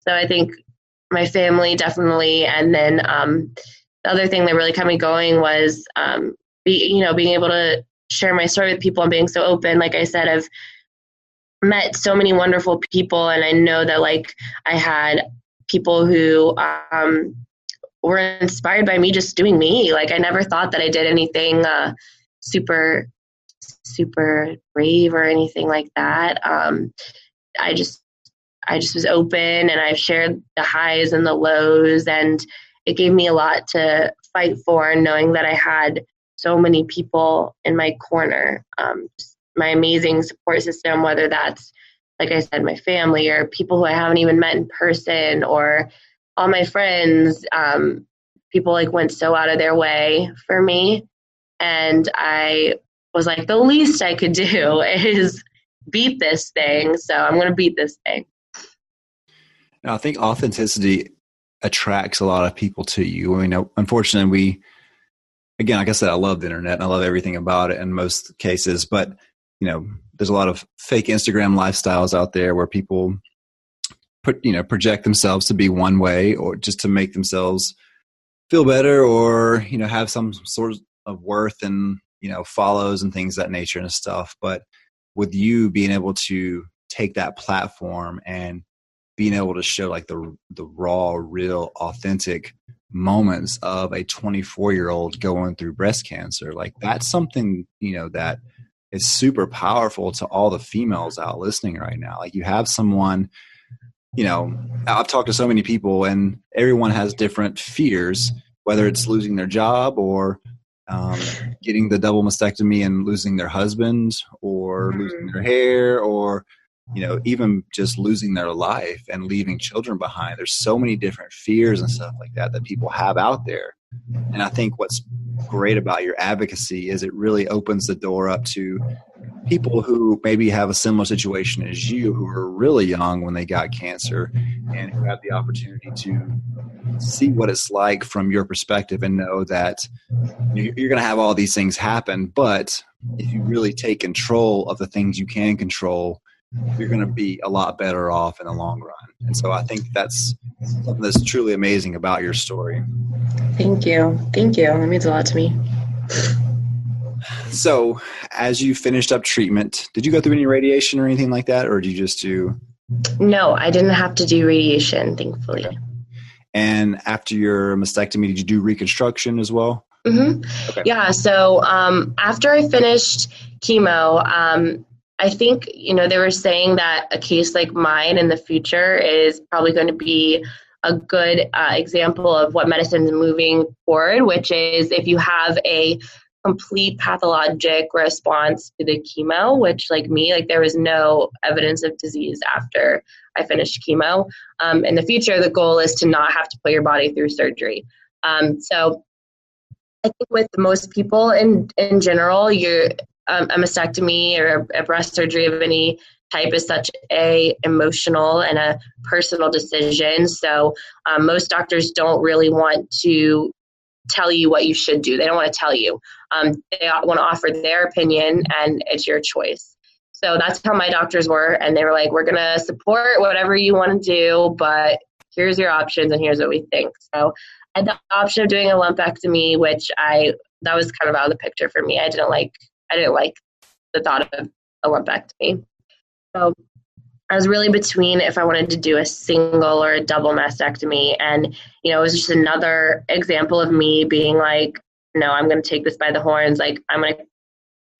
So I think my family definitely. And then the other thing that really kept me going was, being able to share my story with people and being so open. Like I said, I've met so many wonderful people, and I know that like I had people who were inspired by me just doing me. Like, I never thought that I did anything super brave or anything like that. I just was open, and I've shared the highs and the lows, and it gave me a lot to fight for, knowing that I had so many people in my corner. My amazing support system, whether that's like I said, my family or people who I haven't even met in person, or all my friends. People like went so out of their way for me. And I was like, the least I could do is beat this thing. So I'm going to beat this thing. I think authenticity attracts a lot of people to you. I mean, unfortunately, again, like I said, I love the internet and I love everything about it in most cases, but there's a lot of fake Instagram lifestyles out there where people project themselves to be one way, or just to make themselves feel better, or, have some sort of worth and, follows and things of that nature and stuff. But with you being able to take that platform and being able to show like the raw, real, authentic moments of a 24-year-old going through breast cancer, like that's something, that is super powerful to all the females out listening right now. Like you have someone, I've talked to so many people and everyone has different fears, whether it's losing their job or getting the double mastectomy and losing their husband, or losing their hair, or even just losing their life and leaving children behind. There's so many different fears and stuff like that people have out there. And I think what's great about your advocacy is it really opens the door up to people who maybe have a similar situation as you, who are really young when they got cancer, and who have the opportunity to see what it's like from your perspective and know that you're going to have all these things happen. But if you really take control of the things you can control, you're going to be a lot better off in the long run. And so I think that's something that's truly amazing about your story. Thank you. That means a lot to me. So as you finished up treatment, did you go through any radiation or anything like that? Or did you just do? No, I didn't have to do radiation, thankfully. Okay. And after your mastectomy, did you do reconstruction as well? Mm-hmm. Okay. Yeah. So after I finished chemo, I think, they were saying that a case like mine in the future is probably going to be a good example of what medicine is moving forward, which is if you have a complete pathologic response to the chemo, which like me, like there was no evidence of disease after I finished chemo. In the future, the goal is to not have to put your body through surgery. So I think with most people in general, a mastectomy or a breast surgery of any type is such a emotional and a personal decision. So most doctors don't really want to tell you what you should do. They don't want to tell you. They want to offer their opinion, and it's your choice. So that's how my doctors were. And they were like, we're going to support whatever you want to do, but here's your options and here's what we think. So I had the option of doing a lumpectomy, which that was kind of out of the picture for me. I didn't like the thought of a lumpectomy. So I was really between if I wanted to do a single or a double mastectomy. And, it was just another example of me being like, no, I'm going to take this by the horns. Like, I'm going to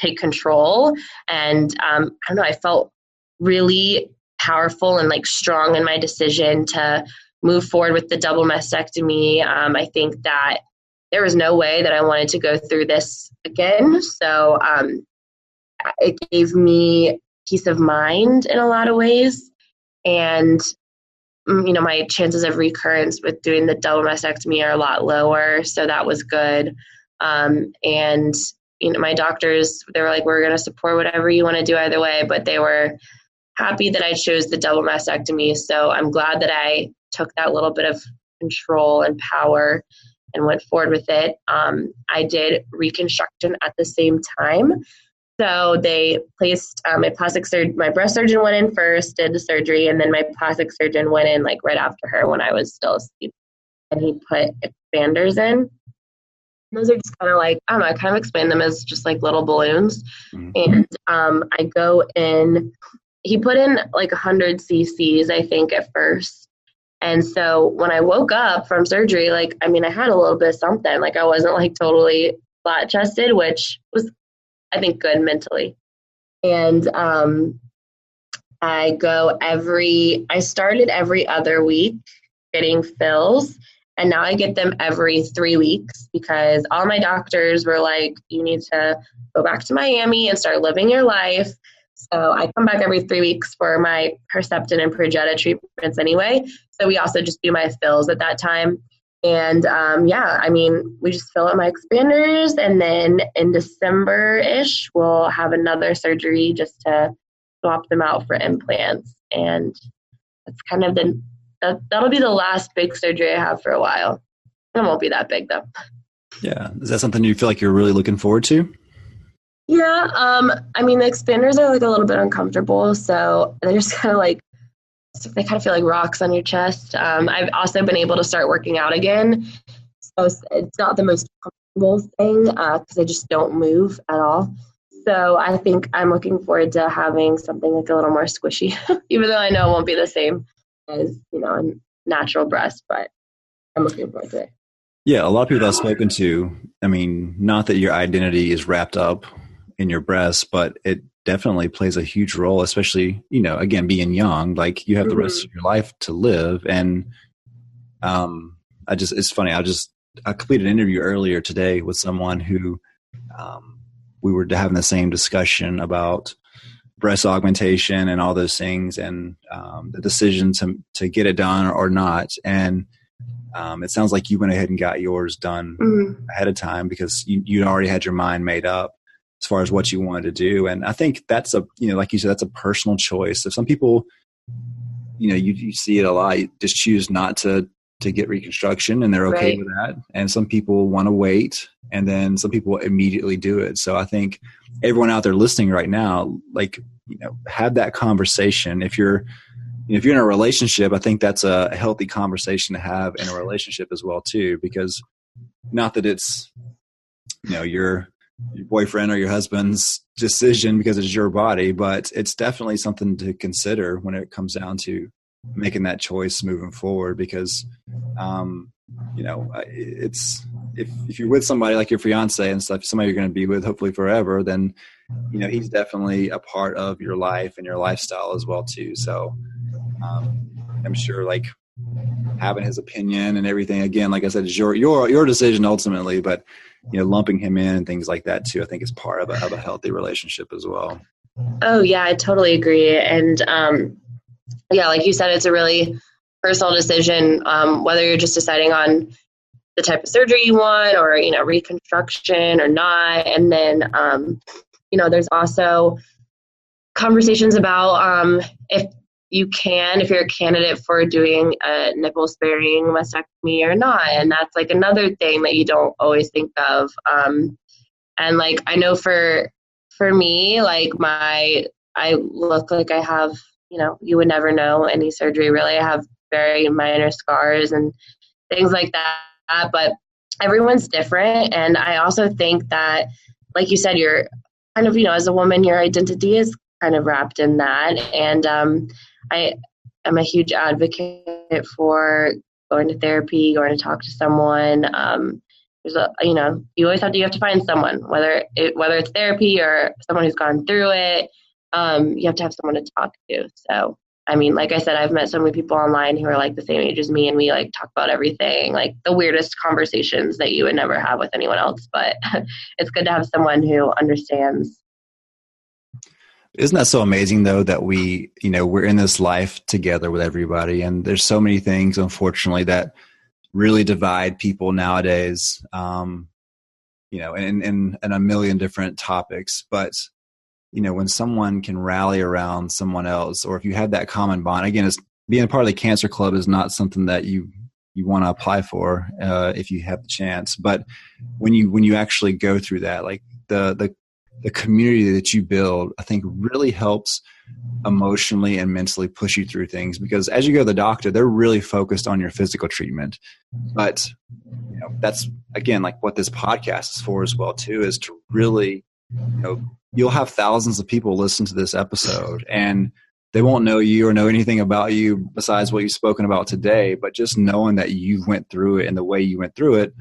take control. And I don't know, I felt really powerful and like strong in my decision to move forward with the double mastectomy. I think that there was no way that I wanted to go through this again. So it gave me peace of mind in a lot of ways. And, my chances of recurrence with doing the double mastectomy are a lot lower. So that was good. And, my doctors, they were like, we're going to support whatever you want to do either way. But they were happy that I chose the double mastectomy. So I'm glad that I took that little bit of control and power and went forward with it. I did reconstruction at the same time. So they placed my breast surgeon went in first, did the surgery, and then my plastic surgeon went in like right after her when I was still asleep. And he put expanders in. And those are just kind of like, I don't know, I kind of explain them as just like little balloons. Mm-hmm. And I go in, he put in like 100 cc's, I think, at first. And so when I woke up from surgery, I had a little bit of something. Like I wasn't like totally flat chested, which was, I think, good mentally. And I started every other week getting fills, and now I get them every 3 weeks because all my doctors were like, you need to go back to Miami and start living your life. So I come back every 3 weeks for my Herceptin and Perjeta treatments anyway. So we also just do my fills at that time. And we just fill out my expanders, and then in December-ish, we'll have another surgery just to swap them out for implants. And that's kind of that'll be the last big surgery I have for a while. It won't be that big though. Yeah. Is that something you feel like you're really looking forward to? Yeah. The expanders are like a little bit uncomfortable. So they're just kind of like, they kind of feel like rocks on your chest. I've also been able to start working out again. So it's not the most comfortable thing because I just don't move at all. So I think I'm looking forward to having something like a little more squishy, even though I know it won't be the same as, a natural breast, but I'm looking forward to it. Yeah, a lot of people that I've spoken to, not that your identity is wrapped up in your breast, but it definitely plays a huge role, especially, again, being young, like you have the rest of your life to live. And it's funny. I completed an interview earlier today with someone who we were having the same discussion about breast augmentation and all those things, and the decision to get it done or not. And it sounds like you went ahead and got yours done ahead of time because you already had your mind made up as far as what you wanted to do. And I think that's like you said, that's a personal choice. So some people, you see it a lot, you just choose not to get reconstruction and they're okay with that. And some people want to wait, and then some people immediately do it. So I think everyone out there listening right now, have that conversation. If you're in a relationship, I think that's a healthy conversation to have in a relationship as well too, because not that it's, your boyfriend or your husband's decision because it's your body, but it's definitely something to consider when it comes down to making that choice moving forward. Because, it's, if you're with somebody like your fiance and stuff, somebody you're going to be with hopefully forever, then, he's definitely a part of your life and your lifestyle as well too. So, I'm sure like having his opinion and everything, again, like I said, is your decision ultimately, but lumping him in and things like that too, I think is part of a healthy relationship as well. Oh yeah, I totally agree. And like you said, it's a really personal decision, whether you're just deciding on the type of surgery you want or, reconstruction or not. And then, there's also conversations about if you're a candidate for doing a nipple sparing mastectomy or not. And that's like another thing that you don't always think of. And like, I know for me, like I look like I have, you would never know any surgery really. I have very minor scars and things like that, but everyone's different. And I also think that, like you said, you're kind of, as a woman, your identity is kind of wrapped in that. And I am a huge advocate for going to therapy, going to talk to someone. You always have to find someone, whether it's therapy or someone who's gone through it. You have to have someone to talk to. So, like I said, I've met so many people online who are like the same age as me, and we like talk about everything, like the weirdest conversations that you would never have with anyone else. But it's good to have someone who understands. Isn't that so amazing though, that we're in this life together with everybody, and there's so many things, unfortunately, that really divide people nowadays, in a million different topics. But, when someone can rally around someone else, or if you have that common bond, again, it's being a part of the cancer club is not something that you want to apply for, if you have the chance. But when you actually go through that, like the community that you build, I think really helps emotionally and mentally push you through things, because as you go to the doctor, they're really focused on your physical treatment. But that's again, like what this podcast is for as well too, is to really, you'll have thousands of people listen to this episode and they won't know you or know anything about you besides what you've spoken about today, but just knowing that you went through it and the way you went through it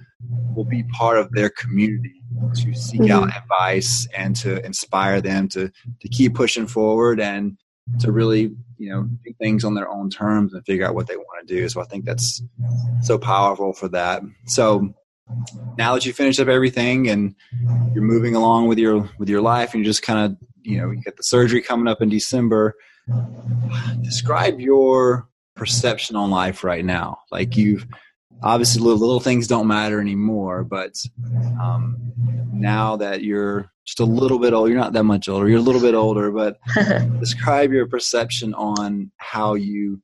will be part of their community to seek out advice and to inspire them to keep pushing forward and to really, do things on their own terms and figure out what they want to do. So I think that's so powerful for that. So now that you finished up everything and you're moving along with your life and you're just kind of you get the surgery coming up in December. Describe your perception on life right now. Like, you've obviously little things don't matter anymore, but now that you're just a little bit older, you're not that much older, you're a little bit older, but describe your perception on how you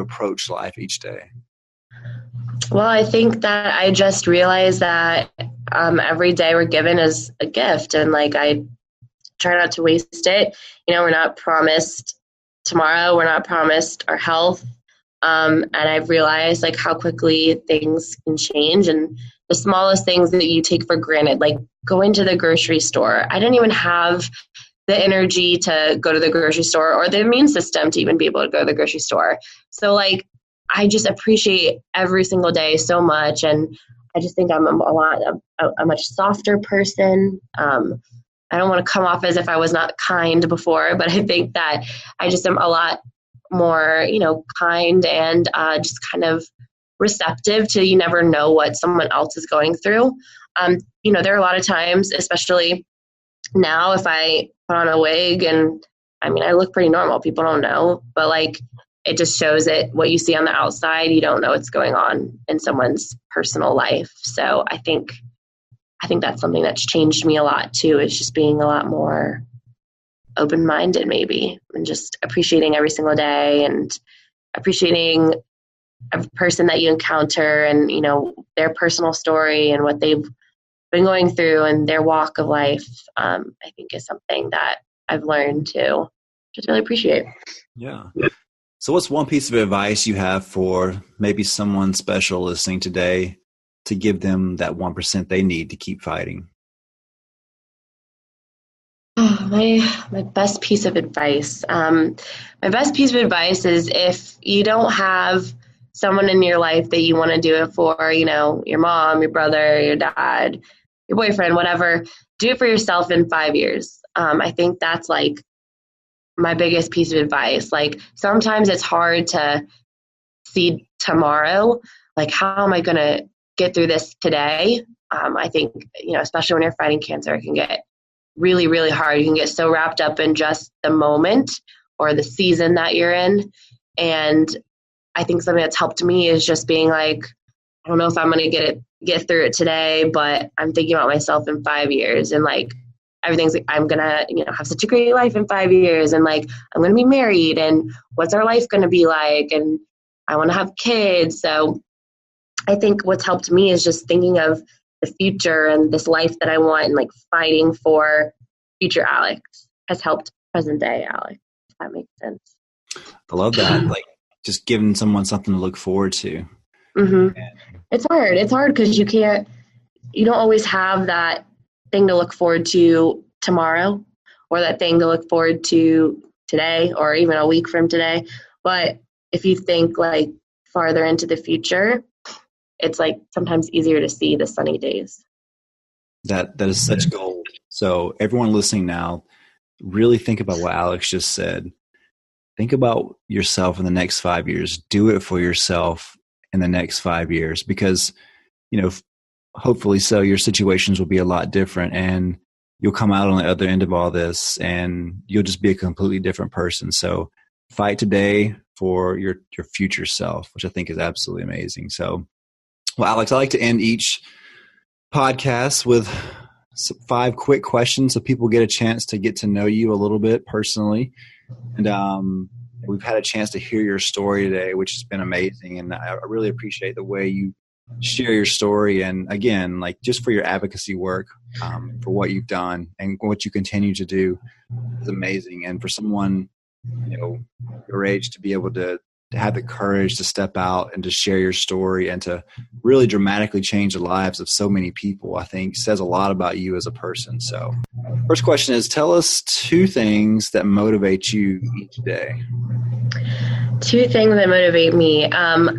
approach life each day. Well, I think that I just realized that every day we're given is a gift, and like I try not to waste it. We're not promised tomorrow. We're not promised our health. And I've realized like how quickly things can change, and the smallest things that you take for granted, like going to the grocery store. I didn't even have the energy to go to the grocery store or the immune system to even be able to go to the grocery store. So like, I just appreciate every single day so much. And I just think I'm a much softer person. I don't want to come off as if I was not kind before, but I think that I just am a lot more, kind and just kind of receptive to, you never know what someone else is going through. There are a lot of times, especially now, if I put on a wig and I look pretty normal, people don't know, but like, it just shows it, what you see on the outside, you don't know what's going on in someone's personal life. So I think that's something that's changed me a lot too, is just being a lot more open-minded maybe, and just appreciating every single day and appreciating every person that you encounter and, their personal story and what they've been going through and their walk of life. I think is something that I've learned to just really appreciate. Yeah. So what's one piece of advice you have for maybe someone special listening today to give them that 1% they need to keep fighting? Oh, my best piece of advice. My best piece of advice is, if you don't have someone in your life that you want to do it for, your mom, your brother, your dad, your boyfriend, whatever, do it for yourself in 5 years. I think that's like my biggest piece of advice. Like, sometimes it's hard to see tomorrow. Like, how am I going to get through this today? I think, especially when you're fighting cancer, it can get really, really hard. You can get so wrapped up in just the moment or the season that you're in. And I think something that's helped me is just being like, I don't know if I'm going to get through it today, but I'm thinking about myself in 5 years, and like, everything's like, I'm going to, have such a great life in 5 years, and like, I'm going to be married, and what's our life going to be like? And I want to have kids. So I think what's helped me is just thinking of the future and this life that I want, and like fighting for future Alex has helped present day Alex, if that makes sense. I love that. Like, just giving someone something to look forward to. Mm-hmm. It's hard because you don't always have that thing to look forward to tomorrow, or that thing to look forward to today, or even a week from today. But if you think like farther into the future, it's like sometimes easier to see the sunny days. That is such gold. So everyone listening now, really think about what Alex just said. Think about yourself in the next 5 years. Do it for yourself in the next 5 years, because, hopefully so, your situations will be a lot different, and you'll come out on the other end of all this, and you'll just be a completely different person. So fight today for your future self, which I think is absolutely amazing. So, well, Alex, I like to end each podcast with 5 quick questions so people get a chance to get to know you a little bit personally. And we've had a chance to hear your story today, which has been amazing. And I really appreciate the way you share your story. And again, like, just for your advocacy work, for what you've done and what you continue to do is amazing. And for someone, your age to be able to have the courage to step out and to share your story and to really dramatically change the lives of so many people, I think says a lot about you as a person. So first question is, tell us 2 things that motivate you each day. 2 things that motivate me.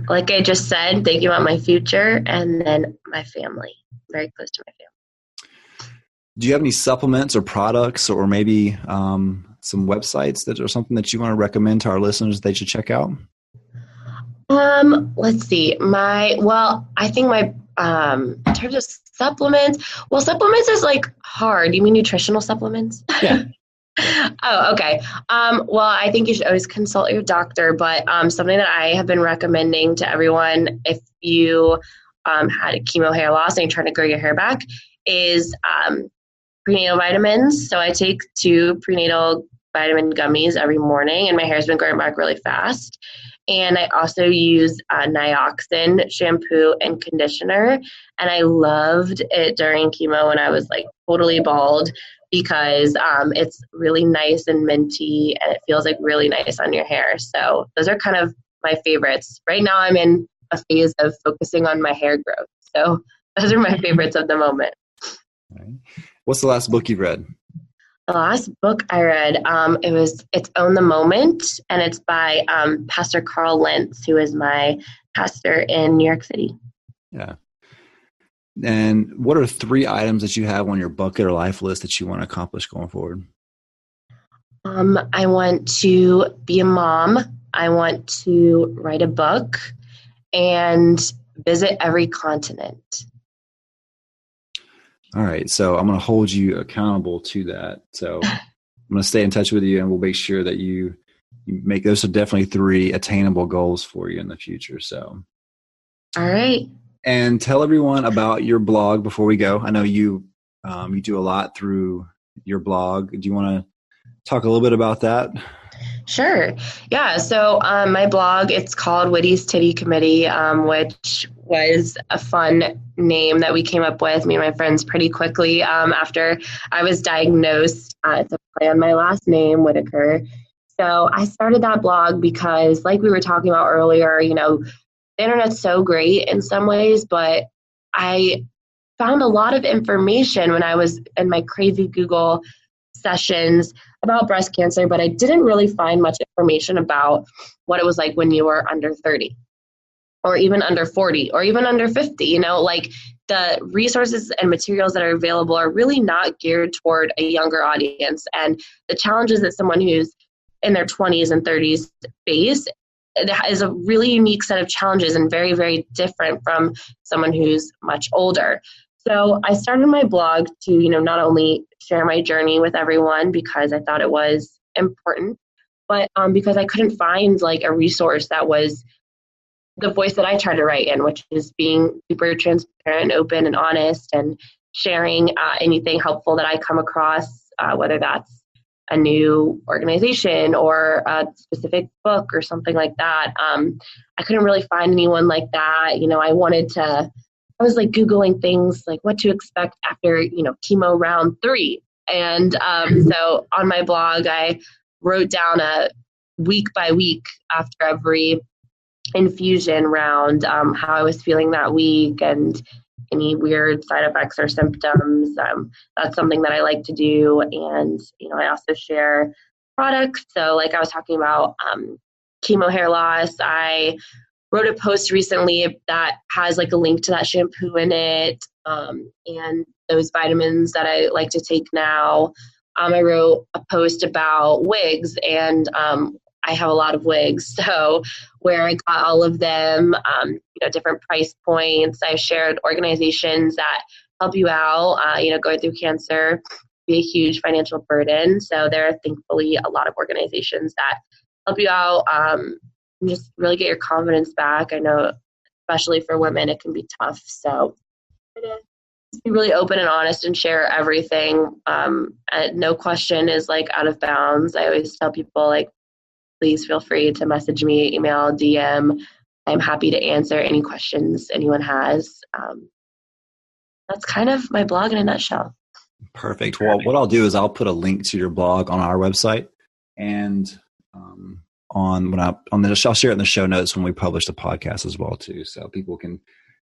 Like I just said, thinking about my future, and then my family, very close to my family. Do you have any supplements or products, or maybe some websites that are something that you want to recommend to our listeners they should check out? Let's see. I think in terms of supplements is like hard. You mean nutritional supplements? Yeah. Oh, okay. Well, I think you should always consult your doctor, but something that I have been recommending to everyone if you had a chemo hair loss and you're trying to grow your hair back is prenatal vitamins. So I take 2 prenatal vitamin gummies every morning, and my hair's been growing back really fast. And I also use Nioxin shampoo and conditioner. And I loved it during chemo when I was like totally bald because it's really nice and minty and it feels like really nice on your hair. So those are kind of my favorites. Right now I'm in a phase of focusing on my hair growth. So those are my favorites of the moment. Right. What's the last book you've read? The last book I read, It's Own the Moment, and it's by Pastor Carl Lentz, who is my pastor in New York City. Yeah. And what are 3 items that you have on your bucket or life list that you want to accomplish going forward? I want to be a mom. I want to write a book and visit every continent. All right. So I'm going to hold you accountable to that. So I'm going to stay in touch with you and we'll make sure that you make those are definitely 3 attainable goals for you in the future. So. All right. And tell everyone about your blog before we go. I know you do a lot through your blog. Do you want to talk a little bit about that? Sure. Yeah. So my blog, it's called Witty's Titty Committee, which was a fun name that we came up with, me and my friends, pretty quickly after I was diagnosed. It's a play on my last name, Whitaker. So I started that blog because, like we were talking about earlier, the internet's so great in some ways, but I found a lot of information when I was in my crazy Google sessions about breast cancer, but I didn't really find much information about what it was like when you were under 30 or even under 40 or even under 50. Like the resources and materials that are available are really not geared toward a younger audience. And the challenges that someone who's in their 20s and 30s face is a really unique set of challenges and very, very different from someone who's much older. So I started my blog to, not only share my journey with everyone because I thought it was important, but because I couldn't find like a resource that was the voice that I try to write in, which is being super transparent, open, and honest, and sharing anything helpful that I come across, whether that's a new organization or a specific book or something like that. I couldn't really find anyone like that. I was like Googling things like what to expect after, chemo round 3. And so on my blog, I wrote down a week by week after every infusion round, how I was feeling that week and any weird side effects or symptoms. That's something that I like to do. And, I also share products. So like I was talking about chemo hair loss, I wrote a post recently that has like a link to that shampoo in it and those vitamins that I like to take now. I wrote a post about wigs and I have a lot of wigs. So where I got all of them, different price points. I shared organizations that help you out, going through cancer be a huge financial burden. So there are thankfully a lot of organizations that help you out and just really get your confidence back. I know, especially for women, it can be tough. So just be really open and honest and share everything. And no question is like out of bounds. I always tell people like, please feel free to message me, email, DM. I'm happy to answer any questions anyone has. That's kind of my blog in a nutshell. Perfect. Well, what I'll do is I'll put a link to your blog on our website and I'll share it in the show notes when we publish the podcast as well too. So people can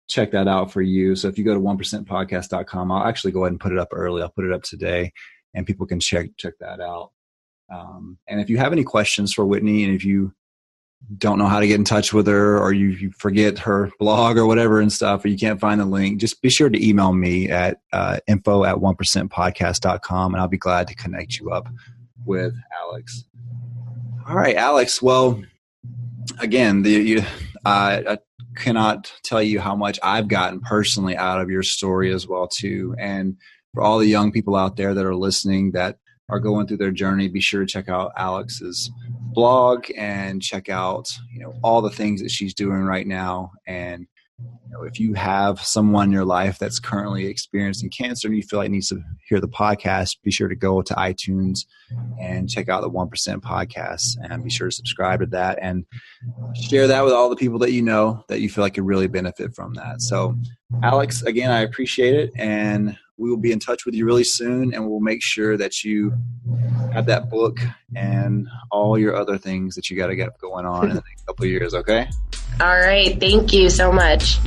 check that out for you. So if you go to 1%podcast.com, I'll actually go ahead and put it up early. I'll put it up today and people can check that out. And if you have any questions for Whitney and if you don't know how to get in touch with her or you forget her blog or whatever and stuff, or you can't find the link, just be sure to email me at info@1%podcast.com and I'll be glad to connect you up with Alex. All right, Alex. Well, again, I cannot tell you how much I've gotten personally out of your story as well too. And for all the young people out there that are listening that are going through their journey, be sure to check out Alex's blog and check out, all the things that she's doing right now. And if you have someone in your life that's currently experiencing cancer and you feel like needs to hear the podcast, be sure to go to iTunes and check out the 1% podcast, and be sure to subscribe to that and share that with all the people that you know that you feel like could really benefit from that. So Alex, again, I appreciate it, and we will be in touch with you really soon, and we'll make sure that you have that book and all your other things that you got to get going on in the next couple of years. Okay. All right. Thank you so much.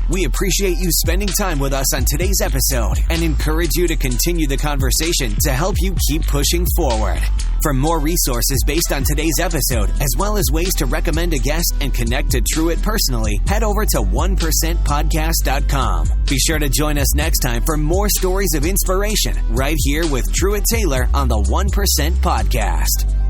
We appreciate you spending time with us on today's episode and encourage you to continue the conversation to help you keep pushing forward. For more resources based on today's episode, as well as ways to recommend a guest and connect to Truett personally, head over to 1%podcast.com. Be sure to join us next time for more stories of inspiration right here with Truett Taylor on the 1% Podcast.